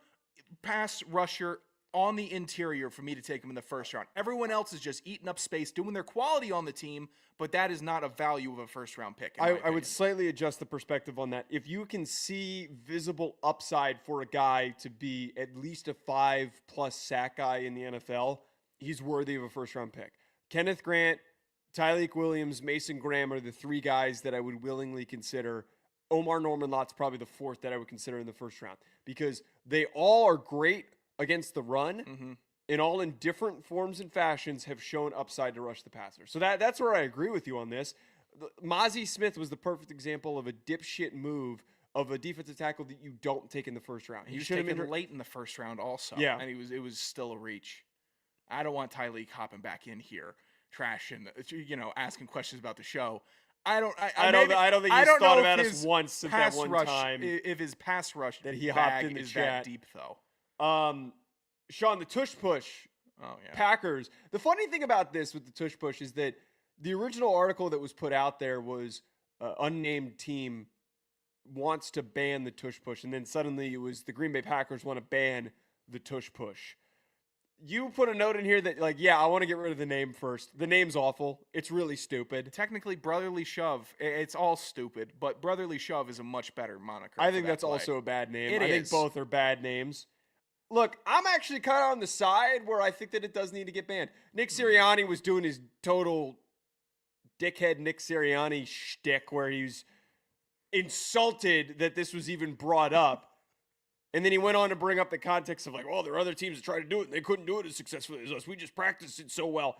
pass rusher on the interior for me to take him in the first round. Everyone else is just eating up space, doing their quality on the team, but that is not a value of a first-round pick. I would slightly adjust the perspective on that. If you can see visible upside for a guy to be at least a 5+ sack guy in the NFL, he's worthy of a first-round pick. Kenneth Grant, Tyleik Williams, Mason Graham are the 3 guys that I would willingly consider. Omar Norman-Lott's probably the 4th that I would consider in the first round because they all are great against the run, and all in different forms and fashions have shown upside to rush the passer. So that's where I agree with you on this. Mozzie Smith was the perfect example of a dipshit move of a defensive tackle that you don't take in the first round. He was taken late in the first round also, and it was still a reach. I don't want Tyleik hopping back in here, trashing, asking questions about the show. I don't think he's thought about us once since that one time. If his pass rush that he hopped in the chat that deep though. Sean, the tush push. Oh yeah. Packers. The funny thing about this with the tush push is that the original article that was put out there was unnamed team wants to ban the tush push, and then suddenly it was the Green Bay Packers want to ban the tush push. You put a note in here that, I want to get rid of the name first. The name's awful. It's really stupid. Technically, Brotherly Shove, it's all stupid, but Brotherly Shove is a much better moniker. I think that's also a bad name. I think both are bad names. Look, I'm actually kind of on the side where I think that it does need to get banned. Nick Sirianni was doing his total dickhead Nick Sirianni shtick where he was insulted that this was even brought up. And then he went on to bring up the context of there are other teams that tried to do it and they couldn't do it as successfully as us. We just practiced it so well.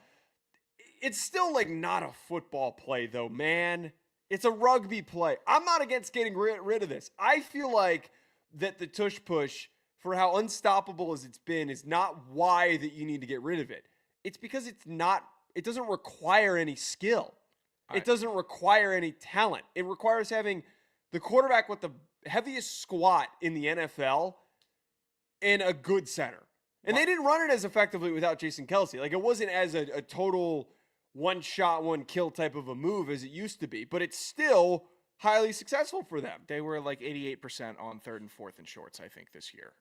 It's still not a football play though, man. It's a rugby play. I'm not against getting rid of this. I feel like that the tush push, for how unstoppable as it's been, is not why that you need to get rid of it. It's because it doesn't require any skill. It doesn't require any talent. It requires having the quarterback with the heaviest squat in the NFL and a good center. And they didn't run it as effectively without Jason Kelce. It wasn't as a total one shot, one kill type of a move as it used to be, but it's still highly successful for them. They were like 88% on 3rd and 4th and shorts, I think, this year,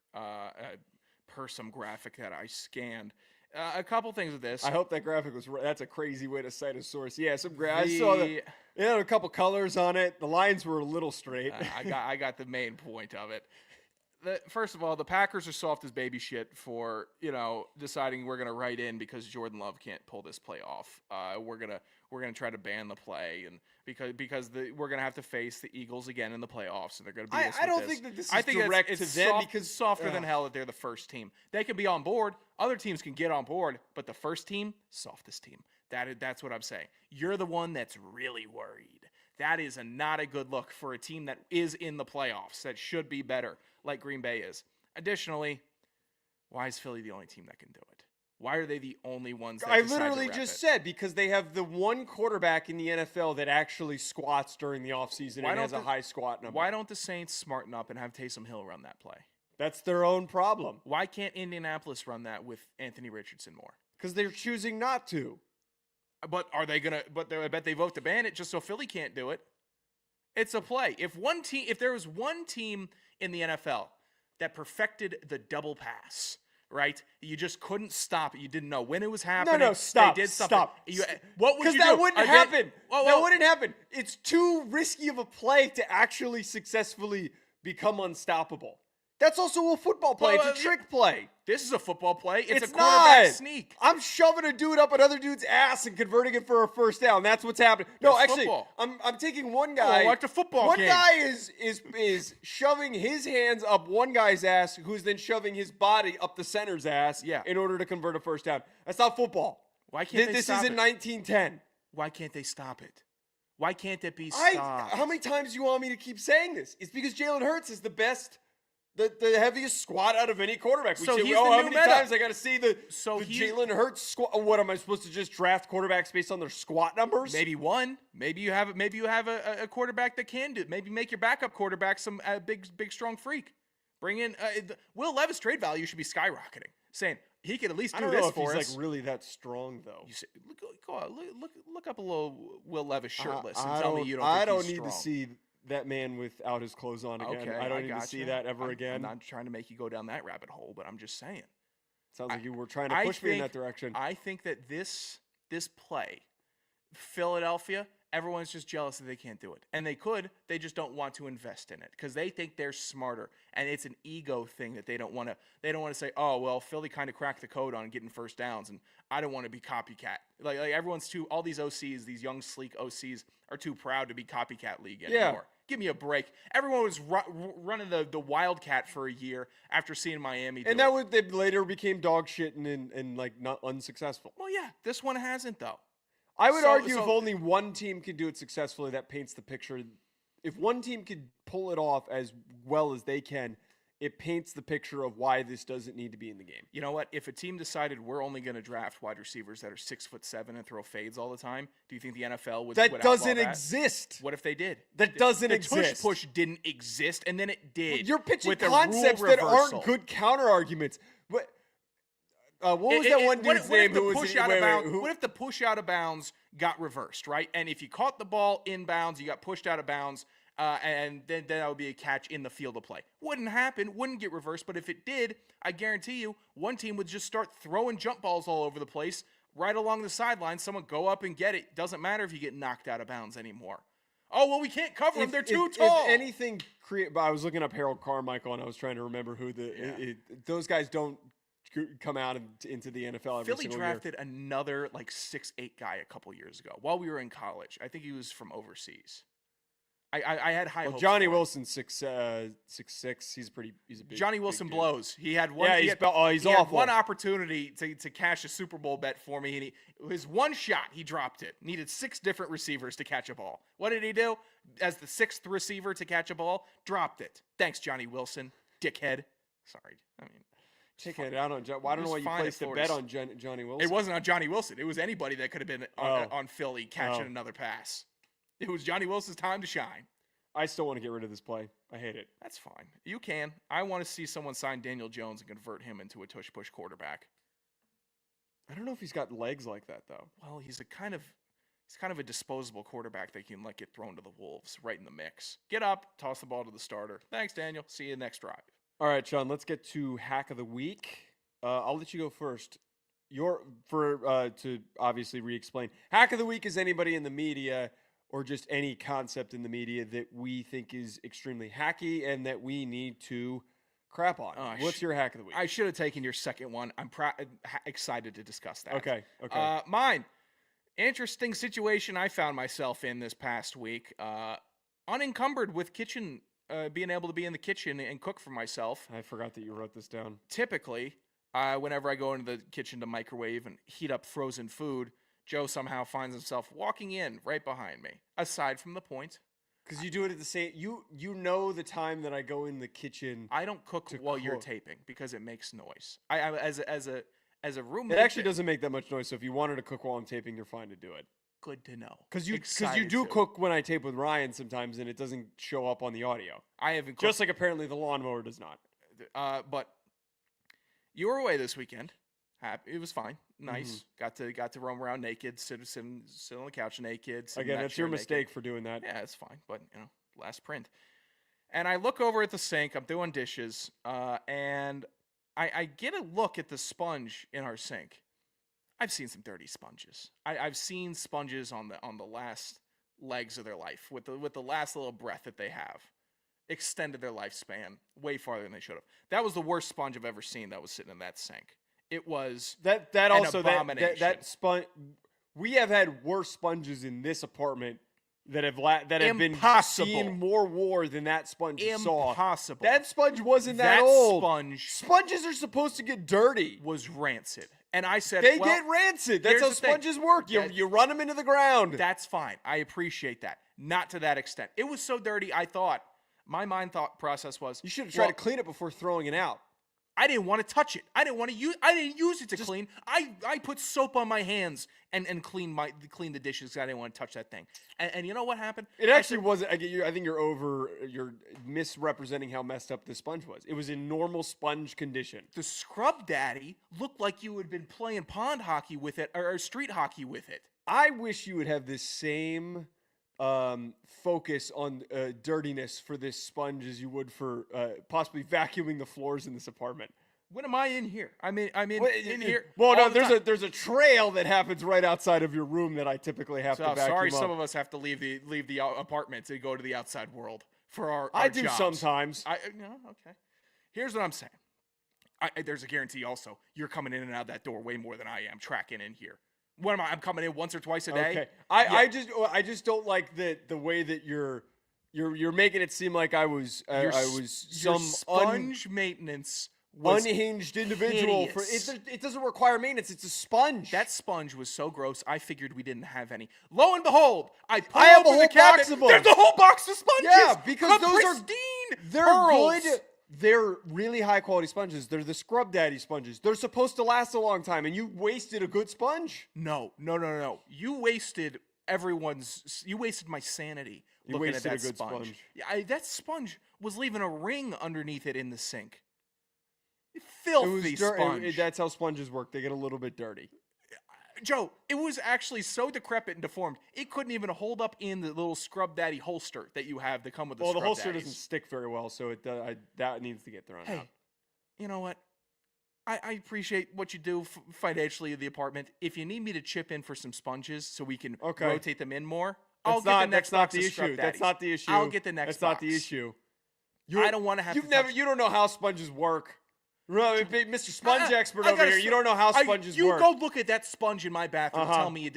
per some graphic that I scanned. A couple things with this. I hope that graphic was right. That's a crazy way to cite a source. Yeah, I saw it had a couple colors on it. The lines were a little straight. I got the main point of it. First of all, the Packers are soft as baby shit for, deciding we're going to write in because Jordan Love can't pull this play off. We're going to try to ban the play, and because we're going to have to face the Eagles again in the playoffs, and they're going to beat us. I don't think that this is direct to them because softer than hell that they're the first team. They can be on board. Other teams can get on board, but the first team, softest team. That's what I'm saying. You're the one that's really worried. That is not a good look for a team that is in the playoffs, that should be better, like Green Bay is. Additionally, why is Philly the only team that can do it? Why are they the only ones that I decide literally to rep just it? said because they have the one quarterback in the NFL that actually squats during the offseason and has a high squat number. Why don't the Saints smarten up and have Taysom Hill run that play? That's their own problem. Why can't Indianapolis run that with Anthony Richardson more? Because they're choosing not to. But are they gonna? But I bet they vote to ban it just so Philly can't do it. It's a play. If there was one team in the NFL that perfected the double pass, right? You just couldn't stop it. You didn't know when it was happening. No, stop. They did stop. What would you do? Because that wouldn't happen. That wouldn't happen. It's too risky of a play to actually successfully become unstoppable. That's also a football play. It's a trick play. This is a football play. It's a not. quarterback sneak. I'm shoving a dude up another dude's ass and converting it for a first down. That's what's happening. No, That's actually, football. I'm taking one guy. like the football One game. guy is shoving his hands up one guy's ass, who's then shoving his body up the center's ass. Yeah. In order to convert a first down. That's not football. Why can't they This stop isn't it? 1910. Why can't they stop it? Why can't it be stopped? How many times do you want me to keep saying this? It's because Jalen Hurts is the best. The heaviest squat out of any quarterback. So say, he's how the new many meta. times I got to see the he's- Jalen Hurts squat? What am I supposed to just draft quarterbacks based on their squat numbers? Maybe one. Maybe you have a quarterback that can do it. Maybe make your backup quarterback some big strong freak. Bring in Will Levis trade value should be skyrocketing. Saying he could at least do I don't this know if for he's us. like really that strong though. You say, look up a little Will Levis shirtless and I tell me don't- you don't. I think don't he's need to strong. see that man without his clothes on again. Okay, I don't need to see that ever again. I'm not trying to make you go down that rabbit hole, but I'm just saying. Sounds like you were trying to push me in that direction. I think that this play, Philadelphia, everyone's just jealous that they can't do it. And they could, they just don't want to invest in it because they think they're smarter. And it's an ego thing that they don't want to say, oh, well, Philly kind of cracked the code on getting first downs and I don't want to be copycat. Like everyone's all these OCs, these young, sleek OCs are too proud to be copycat league anymore. Yeah. Give me a break. Everyone was running the Wildcat for a year after seeing Miami do and it. they later became dog shit and like not unsuccessful. Well, yeah, this one hasn't though. I would So- argue so- if only one team could do it successfully, that paints the picture. If one team could pull it off as well as they can, it paints the picture of why this doesn't need to be in the game. You know what? If a team decided we're only going to draft wide receivers that are 6'7" and throw fades all the time, do you think the NFL would? That would outlaw doesn't that? exist. What if they did? That doesn't the exist. Tush push didn't exist, and then it did. You're pitching with a rule concepts that reversal. aren't good counter arguments. What was that one dude's name who was What if the push out of bounds got reversed, right? And if you caught the ball in bounds, you got pushed out of bounds, and then that would be a catch in the field of play. Wouldn't happen, wouldn't get reversed, but if it did, I guarantee you, one team would just start throwing jump balls all over the place, right along the sideline. Someone go up and get it. Doesn't matter if you get knocked out of bounds anymore. Oh, well, we can't cover them. They're too tall. If anything, I was looking up Harold Carmichael, and I was trying to remember who those guys don't come out into the NFL every Philly single drafted another 6'8" guy a couple years ago while we were in college. I think he was from overseas. I had high year. Well, hopes Johnny for him. Wilson's 6'6". He's a big. Johnny Wilson big dude. blows. He had one. Yeah, he he's had awful. one opportunity to cash a Super Bowl bet for me, and his one shot, he dropped it. Needed 6 different receivers to catch a ball. What did he do? As the 6th receiver to catch a ball, dropped it. Thanks, Johnny Wilson, dickhead. Sorry, I mean. Take it out on John. Well, I don't know why you placed a bet on Johnny Wilson. It wasn't on Johnny Wilson. It was anybody that could have been on Philly catching another pass. It was Johnny Wilson's time to shine. I still want to get rid of this play. I hate it. That's fine. You can. I want to see someone sign Daniel Jones and convert him into a tush-push quarterback. I don't know if he's got legs like that, though. Well, he's a kind of he's kind of a disposable quarterback that can get thrown to the wolves right in the mix. Get up, toss the ball to the starter. Thanks, Daniel. See you next drive. All right, Sean, let's get to hack of the week. I'll let you go first. To obviously re-explain. Hack of the week is anybody in the media or just any concept in the media that we think is extremely hacky and that we need to crap on. What's your hack of the week? I should have taken your second one. I'm excited to discuss that. Okay. Mine. Interesting situation I found myself in this past week. Unencumbered with kitchen, being able to be in the kitchen and cook for myself. I forgot that you wrote this down. Typically, whenever I go into the kitchen to microwave and heat up frozen food, Joe somehow finds himself walking in right behind me. Aside from the point, because you do it at the same. You know the time that I go in the kitchen. I don't cook while you're taping because it makes noise. I as a roommate, it actually doesn't make that much noise. So if you wanted to cook while I'm taping, you're fine to do it. Good to know. Because you do cook when I tape with Ryan sometimes, and it doesn't show up on the audio. I haven't cooked. Just like apparently the lawnmower does not. But you were away this weekend. It was fine. Nice. Got to roam around naked, sit on the couch naked. Again, that's your mistake for doing that. Yeah, it's fine. But last print. And I look over at the sink. I'm doing dishes, and I get a look at the sponge in our sink. I've seen some dirty sponges. I've seen sponges on the last legs of their life with the last little breath that they have. Extended their lifespan way farther than they should have. That was the worst sponge I've ever seen that was sitting in that sink. It was that an also abomination. that sponge. We have had worse sponges in this apartment that have been seeing more war than that sponge saw. Impossible. That sponge wasn't that old. Sponges are supposed to get dirty. Was rancid. And I said, they get rancid. That's how sponges work. You run them into the ground. That's fine. I appreciate that. Not to that extent. It was so dirty. I thought my thought process was you should have tried to clean it before throwing it out. I didn't want to touch it. I didn't use it to clean. I put soap on my hands and clean the dishes because I didn't want to touch that thing. And you know what happened? It actually wasn't. I think you're misrepresenting how messed up the sponge was. It was in normal sponge condition. The scrub daddy looked like you had been playing pond hockey with it or street hockey with it. I wish you would have this same focus on dirtiness for this sponge as you would for possibly vacuuming the floors in this apartment. When am I in here? I'm in here. Well, no, there's a trail that happens right outside of your room that I typically have to vacuum sorry, up. some of us have to leave the apartment to go to the outside world for our I do jobs. sometimes. Okay. Here's what I'm saying. There's a guarantee also. You're coming in and out of that door way more than I am tracking in here. What am I? I'm coming in once or twice a day. Okay. I just don't like the way that you're making it seem like I was some sponge maintenance unhinged individual. It doesn't require maintenance. It's a sponge. That sponge was so gross. I figured we didn't have any. Lo and behold, I have a open whole the cabinet. box of them. There's a whole box of sponges. Yeah, because those are pristine. They're pearls. good. They're really high quality sponges. They're the Scrub Daddy sponges. They're supposed to last a long time, and you wasted a good sponge. No. You wasted my sanity looking at that sponge. Yeah, that sponge was leaving a ring underneath it in the sink. Filthy sponge. That's how sponges work. They get a little bit dirty. Joe, it was actually so decrepit and deformed, it couldn't even hold up in the little Scrub Daddy holster that you have that come with the Scrub Well, the holster Daddies. doesn't stick very well, so that needs to get thrown out. You know what? I appreciate what you do financially in the apartment. If you need me to chip in for some sponges so we can rotate them in more, I'll get the next box of Scrub Daddies. That's not the issue. I'll get the next box. That's not the issue. I don't want to have to You don't know how sponges work. Mr. Sponge expert over here. You don't know how sponges work. You go look at that sponge in my bathroom and tell me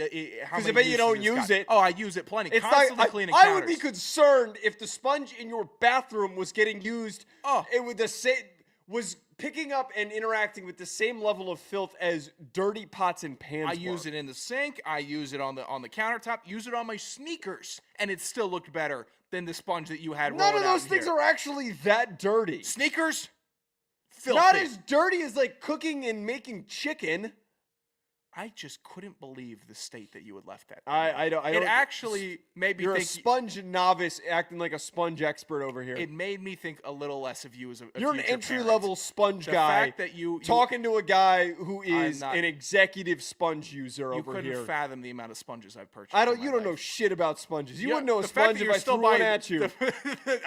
how many Because I bet you don't use it. Oh, I use it plenty. It's Constantly cleaning counters. I would be concerned if the sponge in your bathroom was getting used. Was picking up and interacting with the same level of filth as dirty pots and pans. I use it in the sink. I use it on the countertop. Use it on my sneakers, and it still looked better than the sponge that you had. None of those things are actually that dirty. Sneakers. Filthy. Not as dirty as like cooking and making chicken. I just couldn't believe the state that you had left that. I don't. It actually made me You're think a sponge novice acting like a sponge expert over here. it made me think a little less of you as a You're an future entry-level parent. sponge The guy fact that you talking to a guy who is not- an executive sponge user you over couldn't here. fathom the amount of sponges I've purchased. I don't. in my You don't know life. shit about sponges. You Yeah, wouldn't know a the fact sponge that if you're I still threw one buying- at you.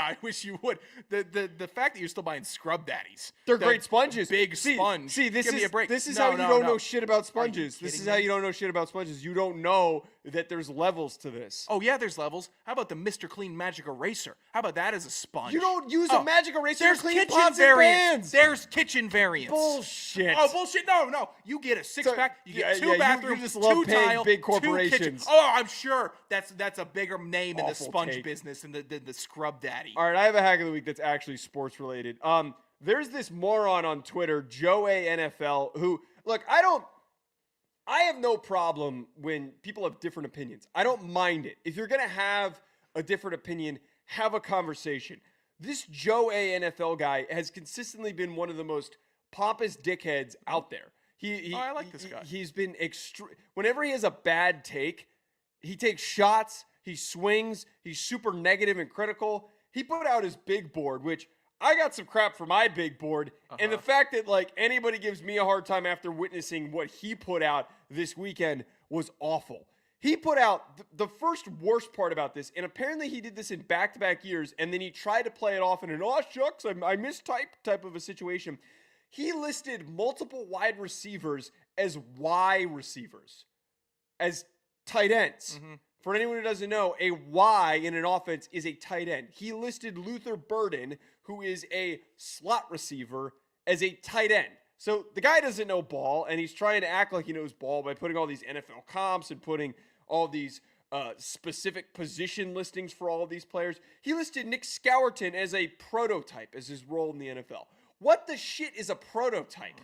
I wish you would. The fact that you're still buying Scrub Daddies. They're the great sponges. Big See, sponge. See, this Give is me a break. this is No, how you no, don't no. know shit about Are you sponges. This kidding is how me? you don't know shit about sponges. You don't know that there's levels to this. Oh yeah, there's levels. How about the Mr. Clean Magic Eraser? How about that as a sponge? You don't use Oh, a magic eraser to There's clean kitchen pots and variants. pans. There's kitchen variants. Bullshit. Oh bullshit! No. You get a six-pack. You get two you bathrooms, just love two paying tile, big 2 kitchen. corporations. Oh, I'm sure that's a bigger name in the Awful sponge take. business than the Scrub Daddy. All right, I have a hack of the week that's actually sports related. There's this moron on Twitter, Joe A NFL, who I have no problem when people have different opinions. I don't mind it. If you're gonna have a different opinion, have a conversation. This Joe A NFL guy has consistently been one of the most pompous dickheads out there. I like this guy. He's been whenever he has a bad take, he takes shots, he swings, he's super negative and critical. He put out his big board, which I got some crap for my big board. And the fact that anybody gives me a hard time after witnessing what he put out this weekend was awful. He put out the first worst part about this, and apparently he did this in back-to-back years, and then he tried to play it off in an "oh shucks, I mistyped" type of a situation. He listed multiple wide receivers as Y receivers, as tight ends. For anyone who doesn't know, a Y in an offense is a tight end. He listed Luther Burden, who is a slot receiver, as a tight end. So the guy doesn't know ball, and he's trying to act like he knows ball by putting all these NFL comps and putting all these specific position listings for all of these players. He listed Nick Scourton as a prototype as his role in the NFL. What the shit is a prototype?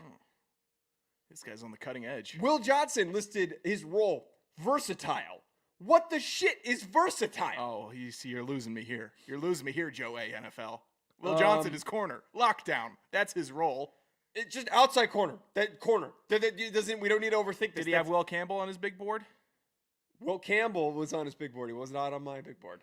This guy's on the cutting edge. Will Johnson listed his role versatile. What the shit is versatile? Oh, you're losing me here. You're losing me here, Joe A. NFL. Will Johnson is corner. Lockdown. That's his role. It's just outside corner. That corner. We don't need to overthink this. Did he have Will Campbell on his big board? Will Campbell was on his big board. He was not on my big board.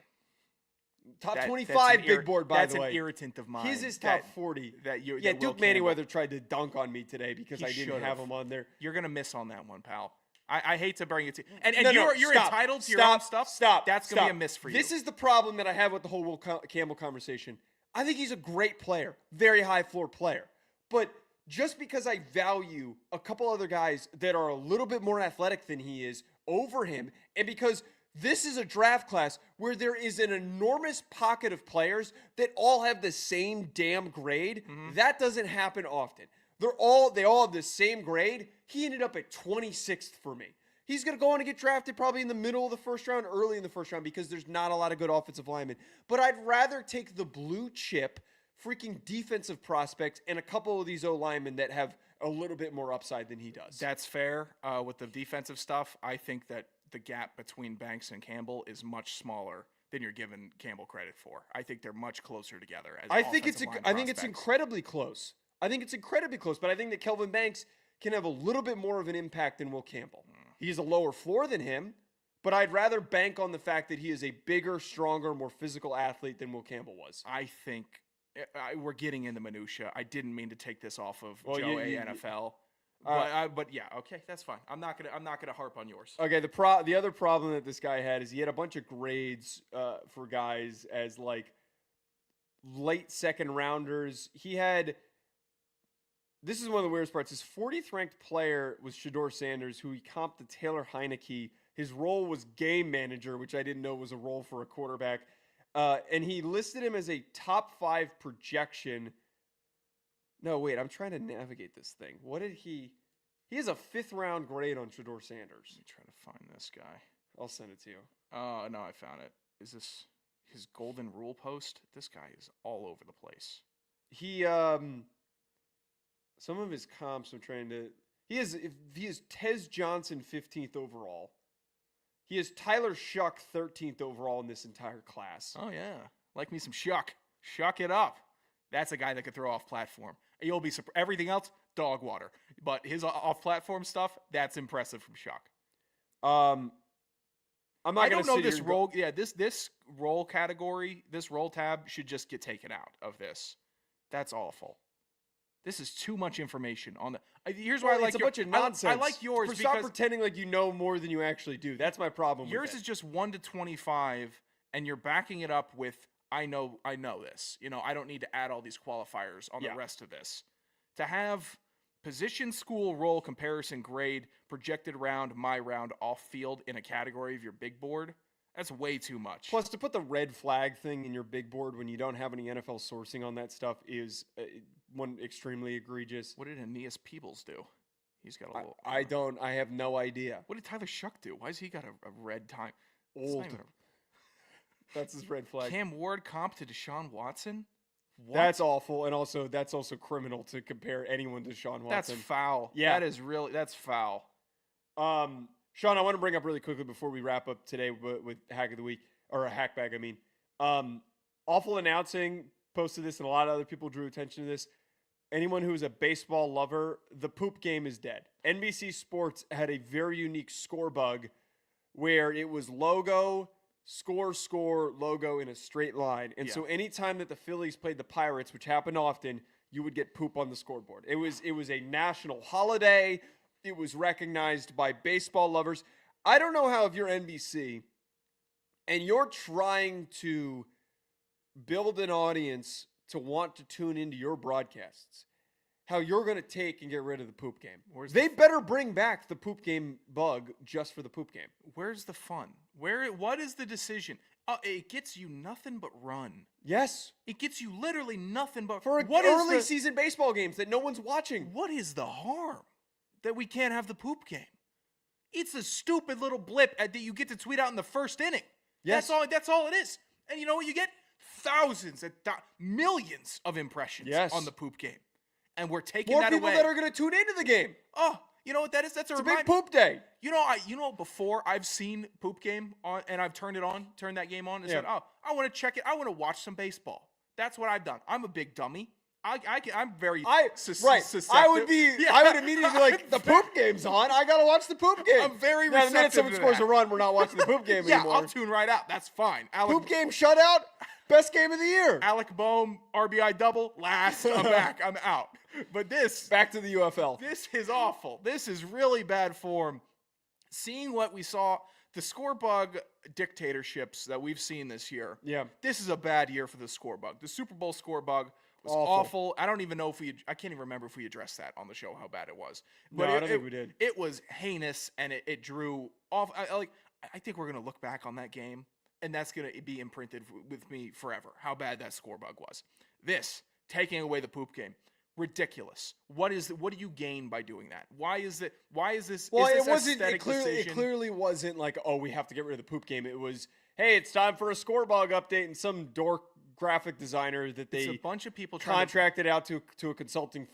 Top That's 25 big board, by the way. That's an irritant of mine. He's his top 40. that Will Duke Campbell- Manyweather tried to dunk on me today because He I didn't should've. have him on there. You're going to miss on that one, pal. I hate to bring it to you. And No, you're stop, entitled to stop, your own stuff. Stop. That's going to be a miss for you. This is the problem that I have with the whole Will Campbell conversation. I think he's a great player, very high floor player. But just because I value a couple other guys that are a little bit more athletic than he is over him, and because this is a draft class where there is an enormous pocket of players that all have the same damn grade, that doesn't happen often. They all have the same grade. He ended up at 26th for me. He's going to go on and get drafted probably in the middle of the first round, early in the first round, because there's not a lot of good offensive linemen. But I'd rather take the blue chip freaking defensive prospects and a couple of these O-linemen that have a little bit more upside than he does. That's fair. With the defensive stuff, I think that the gap between Banks and Campbell is much smaller than you're giving Campbell credit for. I think they're much closer together. As I think it's prospects. incredibly close. I think it's incredibly close, but I think that Kelvin Banks can have a little bit more of an impact than Will Campbell. He's a lower floor than him, but I'd rather bank on the fact that he is a bigger, stronger, more physical athlete than Will Campbell was. I think we're getting into minutia. I didn't mean to take this off of Well, Joe you- NFL. But yeah, okay, that's fine. I'm not gonna harp on yours. Okay, the other problem that this guy had is he had a bunch of grades for guys as like late second rounders. He had, this is one of the weirdest parts, his 40th ranked player was Shedeur Sanders, who he comped to Taylor Heineke. His role was game manager, which I didn't know was a role for a quarterback. And he listed him as a top 5 projection. No, wait, I'm trying to navigate this thing. What did he has a 5th round grade on Shedeur Sanders. Let me try to find this guy. I'll send it to you. Oh, no, I found it. Is this his golden rule post? This guy is all over the place. He some of his comps I'm trying to he is Tez Johnson 15th overall. He has Tyler Shuck 13th overall in this entire class. Oh yeah, like me some Shuck. Shuck it up. That's a guy that could throw off platform. You'll be surprised. Everything else, dog water. But his off-platform stuff, that's impressive from Shock. I'm not I going don't to know sit this here and role. Yeah, this role category, this role tab should just get taken out of this. That's awful. This is too much information on the. Here's why I like it's a bunch of nonsense. I like yours Stop because pretending like you know more than you actually do. That's my problem. yours with is it. just 1 to 25, and you're backing it up with I know this. I don't need to add all these qualifiers on the rest of this. To have position, school, role, comparison, grade, projected round, my round, off field in a category of your big board, that's way too much. Plus, to put the red flag thing in your big board when you don't have any NFL sourcing on that stuff is one extremely egregious. What did Aeneas Peebles do? He's got a little. I have no idea. What did Tyler Shuck do? Why has he got a red time? It's Old. not even That's his red flag. Cam Ward comp to Deshaun Watson? What? That's awful, and also that's also criminal to compare anyone to Deshaun Watson. That's foul. Yeah. That's foul. Sean, I want to bring up really quickly before we wrap up today with Hack of the Week, or a hack bag, I mean. Awful announcing, posted this, and a lot of other people drew attention to this. Anyone who is a baseball lover, the poop game is dead. NBC Sports had a very unique score bug where it was logo, score, logo in a straight line. And so anytime that the Phillies played the Pirates, which happened often, you would get poop on the scoreboard. It was a national holiday. It was recognized by baseball lovers. I don't know how if you're NBC and you're trying to build an audience to want to tune into your broadcasts, how you're going to take and get rid of the poop game. They better bring back the poop game bug just for the poop game. Where's the fun? What is the decision? It gets you nothing but run. Yes. It gets you literally nothing but For early season baseball games that no one's watching. What is the harm that we can't have the poop game? It's a stupid little blip that you get to tweet out in the first inning. Yes. That's all it is. And you know what? You get thousands, millions of impressions on the poop game. And we're taking more that away. More people that are going to tune into the game. Oh, you know what that is? That's a big poop day. Before I've seen poop game on and I've turned that game on and said, oh, I want to check it. I want to watch some baseball. That's what I've done. I'm a big dummy. I'm very susceptible. I would immediately be like, the poop game's on. I gotta watch the poop game. I'm very receptive. The minute someone to scores that. a run, we're not watching the poop game anymore. I'll tune right out. That's fine. Poop game shutout, best game of the year. Alec Boehm, RBI double, last. I'm back. I'm out. But back to the UFL. This is awful. This is really bad form. Seeing what we saw, the score bug dictatorships that we've seen this year. Yeah. This is a bad year for the score bug. The Super Bowl score bug was awful. I don't even know I can't even remember if we addressed that on the show, how bad it was. But no, I don't think we did. It was heinous, and it drew off. I think we're going to look back on that game, and that's going to be imprinted with me forever, how bad that score bug was. This, taking away the poop game, ridiculous. What do you gain by doing that? Why is this? Well, is this it wasn't. decision? It clearly wasn't like, oh, we have to get rid of the poop game. It was, hey, it's time for a score bug update, and some dork graphic designer that they it's a bunch of people contracted out to a consulting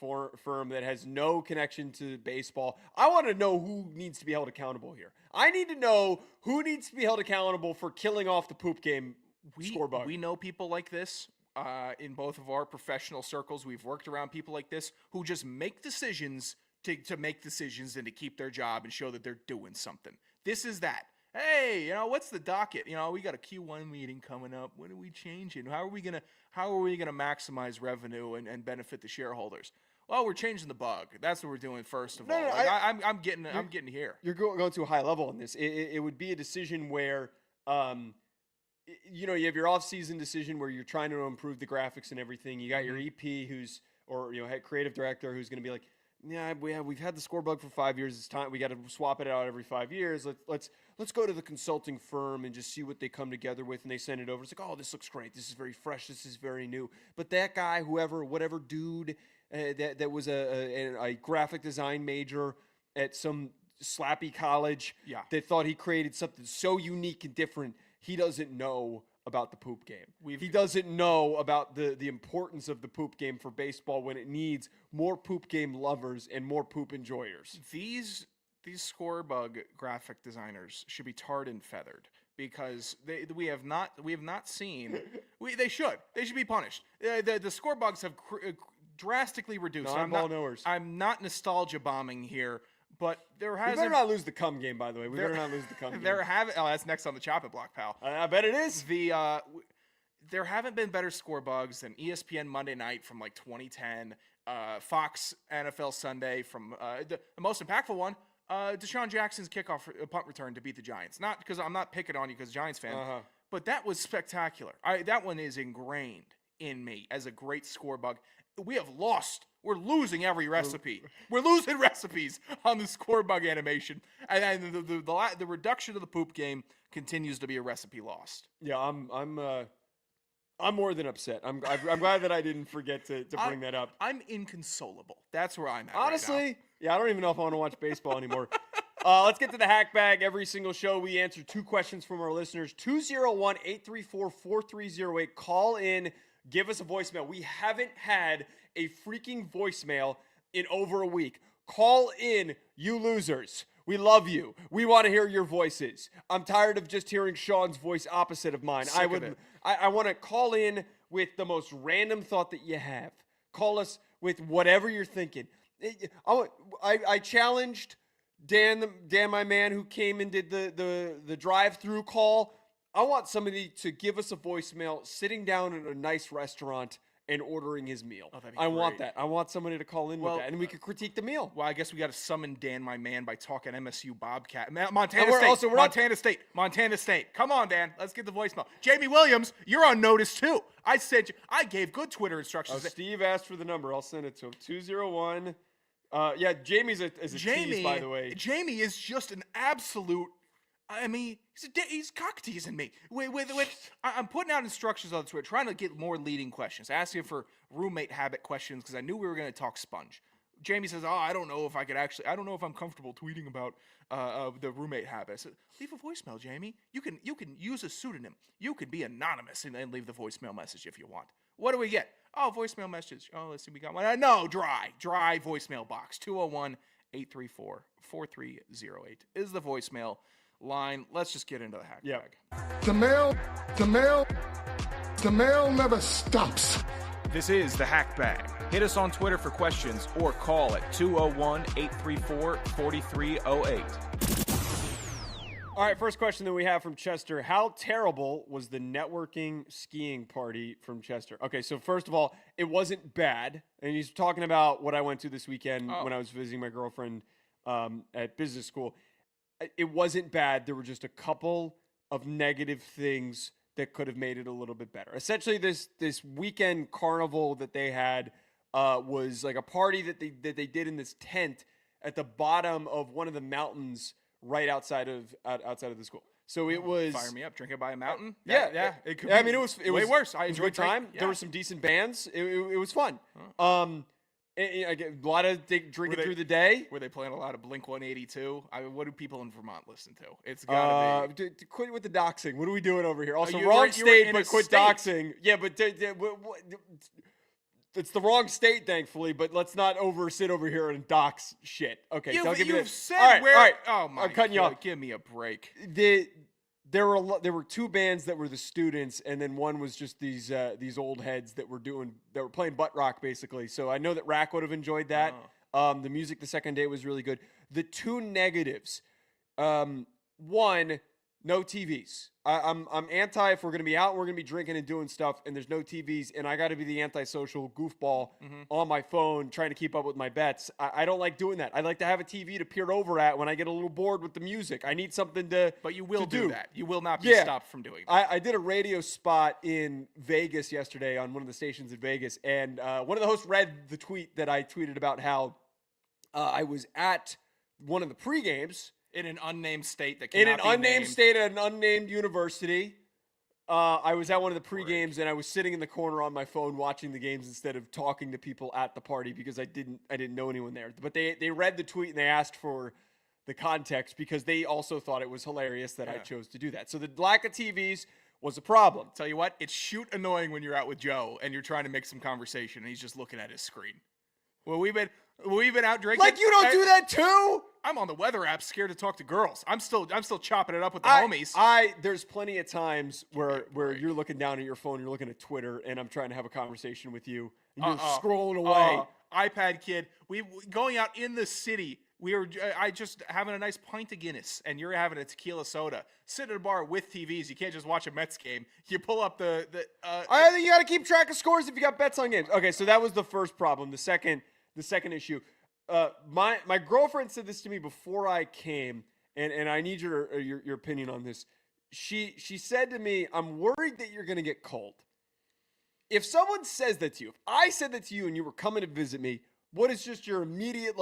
firm that has no connection to baseball. I want to know who needs to be held accountable here. I need to know who needs to be held accountable for killing off the poop game score bug. We know people like this. In both of our professional circles, we've worked around people like this who just make decisions to make decisions and to keep their job and show that they're doing something. This is that. Hey, what's the docket? We got a Q1 meeting coming up. What are we changing? How are we gonna maximize revenue and benefit the shareholders? Well, we're changing the bug. That's what we're doing first of all. I'm getting here. You're going to a high level on this. It would be a decision where you have your off-season decision where you're trying to improve the graphics and everything. You got your EP head creative director who's going to be like, yeah, we've had the score bug for 5 years. It's time we got to swap it out every 5 years. Let's go to the consulting firm and just see what they come together with, and they send it over. It's like, oh, this looks great. This is very fresh. This is very new. But that guy, whatever dude that was a graphic design major at some slappy college, that thought he created something so unique and different, he doesn't know about the poop game. He doesn't know about the importance of the poop game for baseball when it needs more poop game lovers and more poop enjoyers. These score bug graphic designers should be tarred and feathered because we have not seen. They should be punished. The score bugs have drastically reduced. Non-ball knowers. I'm not nostalgia bombing here, but there We hasn't. better not lose the cum game, by the way. We better not lose the cum game. That's next on the chopping block, pal. I bet it is. There haven't been better score bugs than ESPN Monday Night from like 2010, Fox NFL Sunday from the most impactful one, Deshaun Jackson's kickoff punt return to beat the Giants. Not because I'm not picking on you because Giants fan, but that was spectacular. That one is ingrained in me as a great score bug. We have lost. We're losing every recipe. We're losing recipes on the score bug animation, and the reduction of the poop game continues to be a recipe lost. Yeah, I'm more than upset. I'm glad that I didn't forget to bring that up. I'm inconsolable. That's where I'm at. Honestly, right yeah, I don't even know if I want to watch baseball anymore. Let's get to the hack bag. Every single show, we answer 2 questions from our listeners. 201-834-4308. Call in. Give us a voicemail. We haven't had a freaking voicemail in over a week. Call in, you losers. We love you. We want to hear your voices. I'm tired of just hearing Sean's voice opposite of mine. Sick of it. I want to call in with the most random thought that you have. Call us with whatever you're thinking. I challenged Dan, my man, who came and did the drive-through call. I want somebody to give us a voicemail sitting down in a nice restaurant and ordering his meal. Oh, that'd be I want great. that. I want somebody to call in with that, and we could critique the meal. Well, I guess we got to summon Dan, my man, by talking MSU Bobcat. Montana we're State. also- we're not- Montana State. Come on, Dan. Let's get the voicemail. Jamie Williams, you're on notice too. I gave good Twitter Oh, instructions. Steve asked for the number. I'll send it to him. 201. Yeah, Jamie's is a tease, by the way. Jamie is just an absolute. I mean, he's cock teasing me. I'm putting out instructions on Twitter, trying to get more leading questions, asking for roommate habit questions because I knew we were going to talk sponge. Jamie says, I don't know if I'm comfortable tweeting about the roommate habit. I said, leave a voicemail, Jamie. You can use a pseudonym. You can be anonymous and then leave the voicemail message if you want. What do we get? Oh, voicemail message. Oh, let's see, we got one. No, dry voicemail box. 201-834-4308 is the voicemail line. Let's just get into the hack bag. The mail never stops. This is the hack bag. Hit us on Twitter for questions or call at 201-834-4308. All right, first question that we have from Chester. How terrible was the networking skiing party from Chester? Okay, so first of all, it wasn't bad. And he's talking about what I went to this weekend when I was visiting my girlfriend at business school. It wasn't bad. There were just a couple of negative things that could have made it a little bit better. Essentially, this weekend carnival that they had was like a party that they did in this tent at the bottom of one of the mountains right outside of the school. So it was Fire me up. Drink it by a mountain. Yeah. It could. I mean, it was way worse. I It was a good enjoyed time. Yeah. There were some decent bands. It was fun. I get a lot of drinking through the day. Were they playing a lot of Blink 182? What do people in Vermont listen to? It's gotta be. Quit with the doxing. What are we doing over here? Also, you wrong were state, in but a quit state. doxing. Yeah, but it's the wrong state, thankfully. But let's not sit over here and dox shit. Okay, don't give me You've that. said all right, where. All right. Oh my! I'm cutting you God, off. Give me a break. There were 2 bands that were the students, and then one was just these old heads that were playing butt rock basically. So I know that Rack would have enjoyed that. The music the second day was really good. The 2 negatives, one, no TVs. I'm anti if we're gonna be out and we're gonna be drinking and doing stuff, and there's no TVs, and I got to be the antisocial goofball on my phone trying to keep up with my bets. I don't like doing that. I like to have a TV to peer over at when I get a little bored with the music. I need something to. But you will to do that. You will not be stopped from doing that. I did a radio spot in Vegas yesterday on one of the stations in Vegas, and one of the hosts read the tweet that I tweeted about how I was at one of the pre-games In an unnamed state that in cannot an be unnamed named. state at an unnamed university. I was at one of the pre-games, and I was sitting in the corner on my phone watching the games instead of talking to people at the party because I didn't know anyone there. But they read the tweet and they asked for the context because they also thought it was hilarious that I chose to do that. So the lack of TVs was a problem. Tell you what, it's shoot annoying when you're out with Joe and you're trying to make some conversation and he's just looking at his screen. Well, we've been out drinking. Like you don't do that too? I'm on the weather app, scared to talk to girls. I'm still chopping it up with the homies. There's plenty of times where you're looking down at your phone, you're looking at Twitter, and I'm trying to have a conversation with you, and you're scrolling away. iPad kid, we going out in the city. I just having a nice pint of Guinness, and you're having a tequila soda. Sit at a bar with TVs. You can't just watch a Mets game. You pull up I think you got to keep track of scores if you got bets on games. Okay, so that was the first problem. The second issue. My girlfriend said this to me before I came, and I need your opinion on this. She said to me, "I'm worried that you're going to get cold." If someone says that to you, if I said that to you and you were coming to visit me, what is just your immediate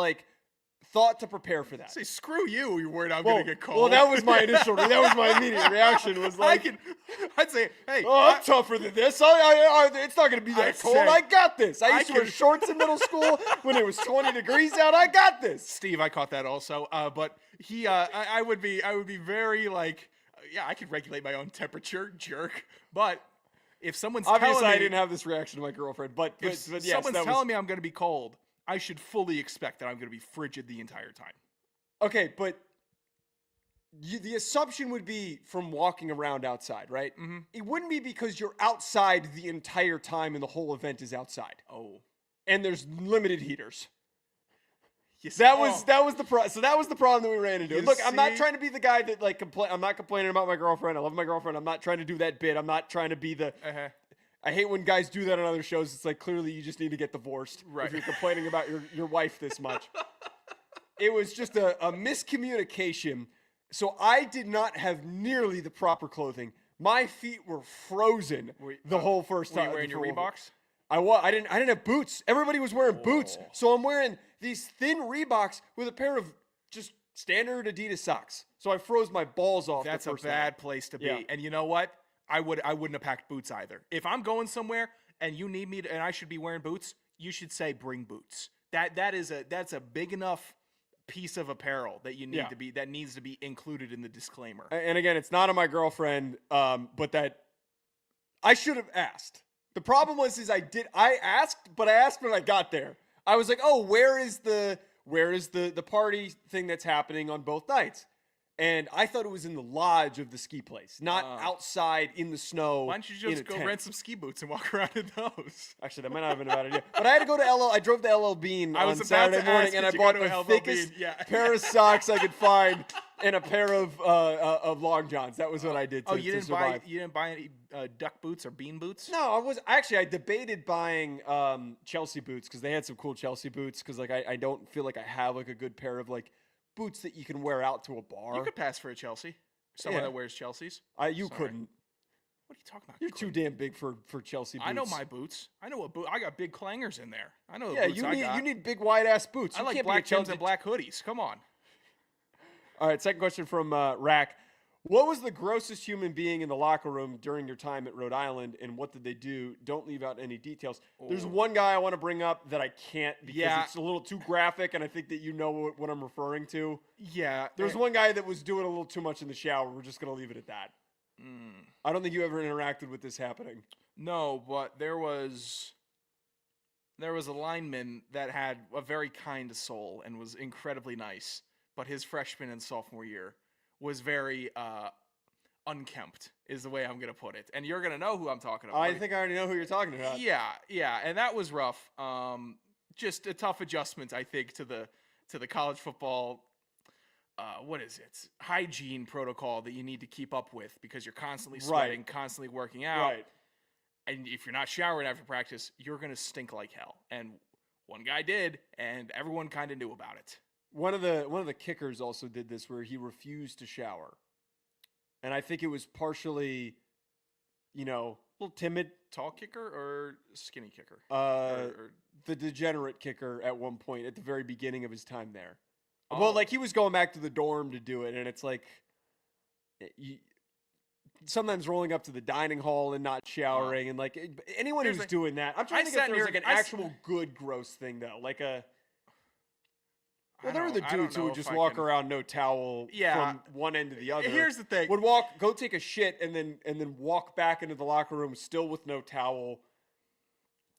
thought to prepare for that? Say, screw you. You're worried I'm going to get cold. Well, that was my immediate reaction. Was like, I'd say, hey, I'm tougher than this. It's not going to be that cold. I got this. I used to wear shorts in middle school when it was 20 degrees out. I got this. Steve, I caught that also. But he, I would be very I could regulate my own temperature, jerk. But if someone's obviously telling me, I didn't have this reaction to my girlfriend, but if someone's telling me I'm going to be cold, I should fully expect that I'm going to be frigid the entire time. Okay, but the assumption would be from walking around outside, right? Mm-hmm. It wouldn't be because you're outside the entire time and the whole event is outside. Oh. And there's limited heaters. Yes. That was the so that was the problem that we ran into. Look, I'm not see? trying to be the guy that I'm not complaining about my girlfriend. I love my girlfriend. I'm not trying to do that bit. I'm not trying to be the I hate when guys do that on other shows. It's like, clearly you just need to get divorced if you're complaining about your wife this much. It was just a miscommunication. So I did not have nearly the proper clothing. My feet were frozen the whole first time. Were you wearing your Reeboks? I didn't have boots. Everybody was wearing boots. So I'm wearing these thin Reeboks with a pair of just standard Adidas socks. So I froze my balls off. That's a bad place to be. Yeah. And you know what? I wouldn't have packed boots either. If I'm going somewhere and you need me to, and I should be wearing boots, you should say bring boots. That's a big enough piece of apparel that you need to be, that needs to be included in the disclaimer. And again, it's not on my girlfriend, but that I should have asked. The problem was I asked when I got there. I was like, "Oh, where is the party thing that's happening on both nights?" And I thought it was in the lodge of the ski place, not outside in the snow. Why don't you just go rent some ski boots and walk around in those? Actually, that might not have been a bad idea. But I had to go to I drove to LL Bean on Saturday morning, and I bought the thickest pair of socks I could find and a pair of long johns. That was what I did to survive. You didn't buy any duck boots or bean boots? No, I debated buying Chelsea boots because they had some cool Chelsea boots because I don't feel like I have a good pair of boots that you can wear out to a bar. You could pass for a Chelsea. Someone that wears Chelseas. You couldn't. What are you talking about? You're too damn big for Chelsea boots. I know my boots. I know what boot. I got big clangers in there. I know. Yeah, the boots you need big wide ass boots. I like black Tims and black hoodies. Come on. All right, second question from Rack. What was the grossest human being in the locker room during your time at Rhode Island, and what did they do? Don't leave out any details. There's one guy I want to bring up that I can't because it's a little too graphic, and I think that you know what I'm referring to. Yeah. There's one guy that was doing a little too much in the shower. We're just going to leave it at that. I don't think you ever interacted with this happening. No, but there was a lineman that had a very kind soul and was incredibly nice, but his freshman and sophomore year was very unkempt, is the way I'm going to put it. And you're going to know who I'm talking about. I think I already know who you're talking about. Yeah, and that was rough. Just a tough adjustment, I think, to the college football, what is it? Hygiene protocol that you need to keep up with because you're constantly sweating, constantly working out. Right. And if you're not showering after practice, you're going to stink like hell. And one guy did, and everyone kind of knew about it. One of the kickers also did this where he refused to shower. And I think it was partially, a little timid. Tall kicker or skinny kicker? The degenerate kicker at one point at the very beginning of his time there. Well, he was going back to the dorm to do it, and it's sometimes rolling up to the dining hall and not showering, and anyone who's doing that. I'm trying to think if there's an actual good gross thing though, Well, there were the dudes who would just walk around no towel from one end to the other. Here's the thing: would go take a shit, and then walk back into the locker room still with no towel.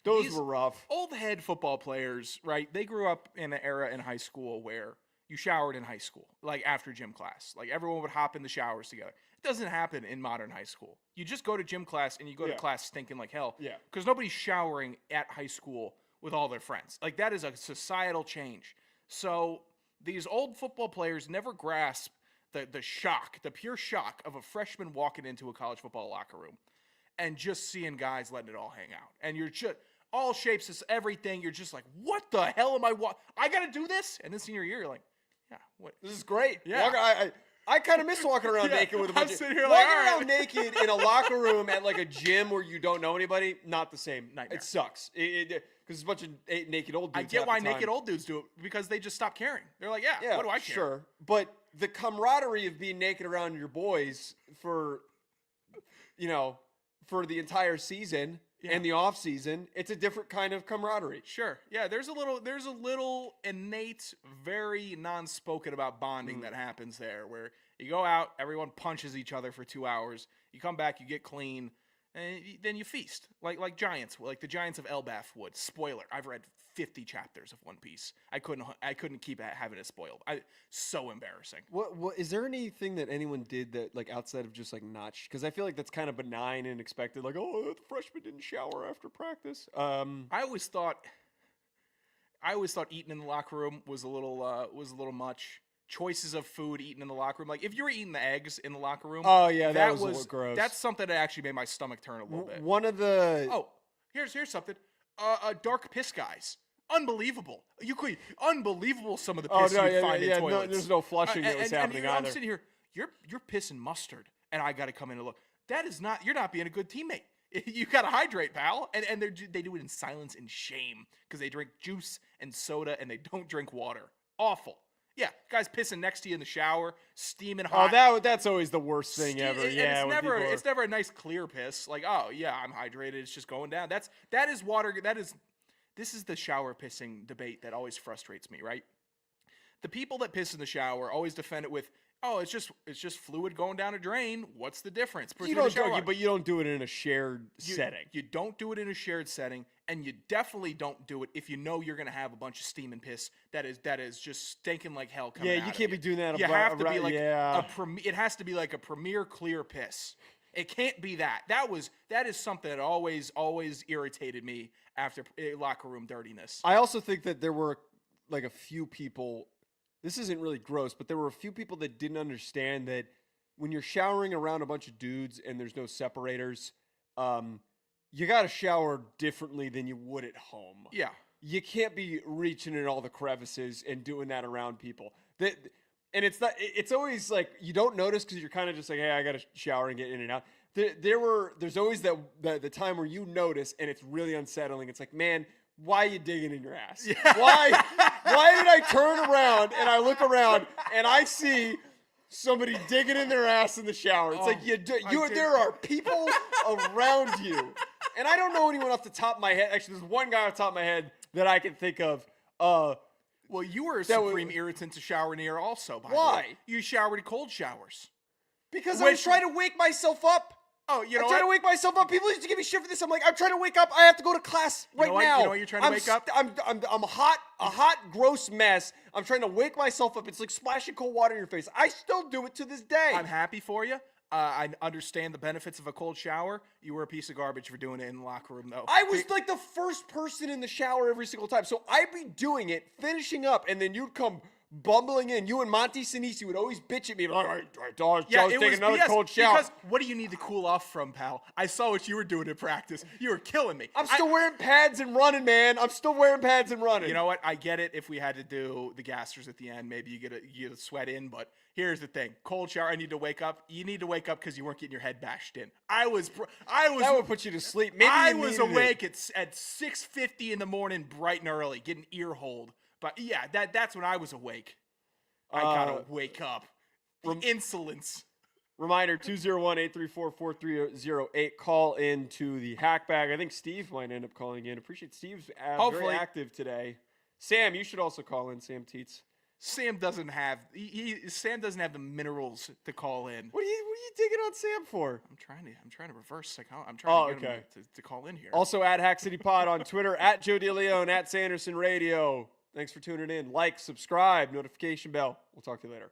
Those these were rough. Old head football players, right? They grew up in an era in high school where you showered in high school, like after gym class. Like everyone would hop in the showers together. It doesn't happen in modern high school. You just go to gym class and you go to Yeah. class stinking like hell. Yeah. Because nobody's showering at high school with all their friends. Like that is a societal change. So these old football players never grasp the shock, the pure shock of a freshman walking into a college football locker room and just seeing guys letting it all hang out. And you're just all shapes, is everything. You're just like, what the hell am I got to do this? And then senior year, you're like, yeah, what? This is great. Yeah. I kind of miss walking around Yeah, naked with a I'm bunch of sitting here like, walking all right. around naked in a locker room at like a gym where you don't know anybody. Not the same. Nightmare. It sucks. Because it's a bunch of naked old I dudes. get half why the time. naked old dudes do it, because they just stop caring. They're like, yeah, what do I care? Sure, but the camaraderie of being naked around your boys for the entire season and the off season, it's a different kind of camaraderie. Sure. Yeah, there's a little innate, very non-spoken about bonding that happens there, where you go out, everyone punches each other for 2 hours, you come back, you get clean, and then you feast. Like giants, like the Giants of Elbaf would. Spoiler, I've read 50 chapters of One Piece. I couldn't keep having it spoiled. So embarrassing. What is there anything that anyone did that like outside of just like notch? Because I feel like that's kind of benign and expected. Like, oh, the freshman didn't shower after practice. I always thought eating in the locker room was a little much. Choices of food eaten in the locker room. Like if you were eating the eggs in the locker room. Oh yeah, that was a little gross. That's something that actually made my stomach turn a little bit. One of the Oh, here's something. Dark piss guys. Unbelievable. Unbelievable some of the piss you find in toilets. No, there's no flushing that was happening either. I'm sitting here, you're pissing mustard, and I got to come in and look. That is not, you're not being a good teammate. You got to hydrate, pal. And they do it in silence and shame because they drink juice and soda and they don't drink water. Awful. Yeah, guys pissing next to you in the shower, steaming hot. Oh, that's always the worst thing ever. And Yeah, it's never a nice clear piss. Like, oh yeah, I'm hydrated. It's just going down. That is water. This is the shower pissing debate that always frustrates me. Right? The people that piss in the shower always defend it with, oh, it's just fluid going down a drain. What's the difference? but you don't do it in a shared setting. You don't do it in a shared setting, and you definitely don't do it if you know you're going to have a bunch of steam and piss that is just stinking like hell coming out Yeah, you of can't be doing that. You have to be like yeah. it has to be like a premier clear piss. It can't be that. That is something that always irritated me after locker room dirtiness. I also think that there were like a few people. This isn't really gross, but there were a few people that didn't understand that when you're showering around a bunch of dudes and there's no separators, you got to shower differently than you would at home. Yeah. You can't be reaching in all the crevices and doing that around people. And it's always like you don't notice because you're kind of just like, hey, I got to shower and get in and out. There's always the time where you notice and it's really unsettling. It's like, man, why are you digging in your ass? Yeah. Why did I turn around and I look around and I see somebody digging in their ass in the shower? It's like there are people around you. And I don't know anyone off the top of my head. Actually, there's one guy off the top of my head that I can think of. Well, you were a supreme irritant to shower near also, by the way. Why? You showered in cold showers. Because I was trying to wake myself up. Oh, you know I'm trying to wake myself up. People used to give me shit for this. I'm like, I'm trying to wake up. I have to go to class right now. You know what you're trying to wake up? I'm a hot, gross mess. I'm trying to wake myself up. It's like splashing cold water in your face. I still do it to this day. I'm happy for you. I understand the benefits of a cold shower. You were a piece of garbage for doing it in the locker room, though. I was like the first person in the shower every single time. So I'd be doing it, finishing up, and then you'd come bumbling in. You and Monty Sinisi would always bitch at me. Like, all right, Joe's taking another cold shower. Because what do you need to cool off from, pal? I saw what you were doing in practice. You were killing me. I'm still wearing pads and running, man. I'm still wearing pads and running. You know what? I get it. If we had to do the gassers at the end, maybe you get a sweat in. But here's the thing: cold shower. I need to wake up. You need to wake up because you weren't getting your head bashed in. I was. That would put you to sleep. Maybe I was awake at 6:50 in the morning, bright and early, getting ear holed. But yeah, that's when I was awake. I gotta wake up. Insolence. Reminder, 201-834-4308. Call into the hack bag. I think Steve might end up calling in. Appreciate Steve's very active today. Sam, you should also call in. Sam Teets. Sam doesn't have Sam doesn't have the minerals to call in. What are you digging on Sam for? I'm trying to reverse psychology. I'm trying to get okay. him to call in here. Also at Hack City Pod on Twitter, at Joe DeLeone, at Sanderson Radio. Thanks for tuning in. Like, subscribe, notification bell. We'll talk to you later.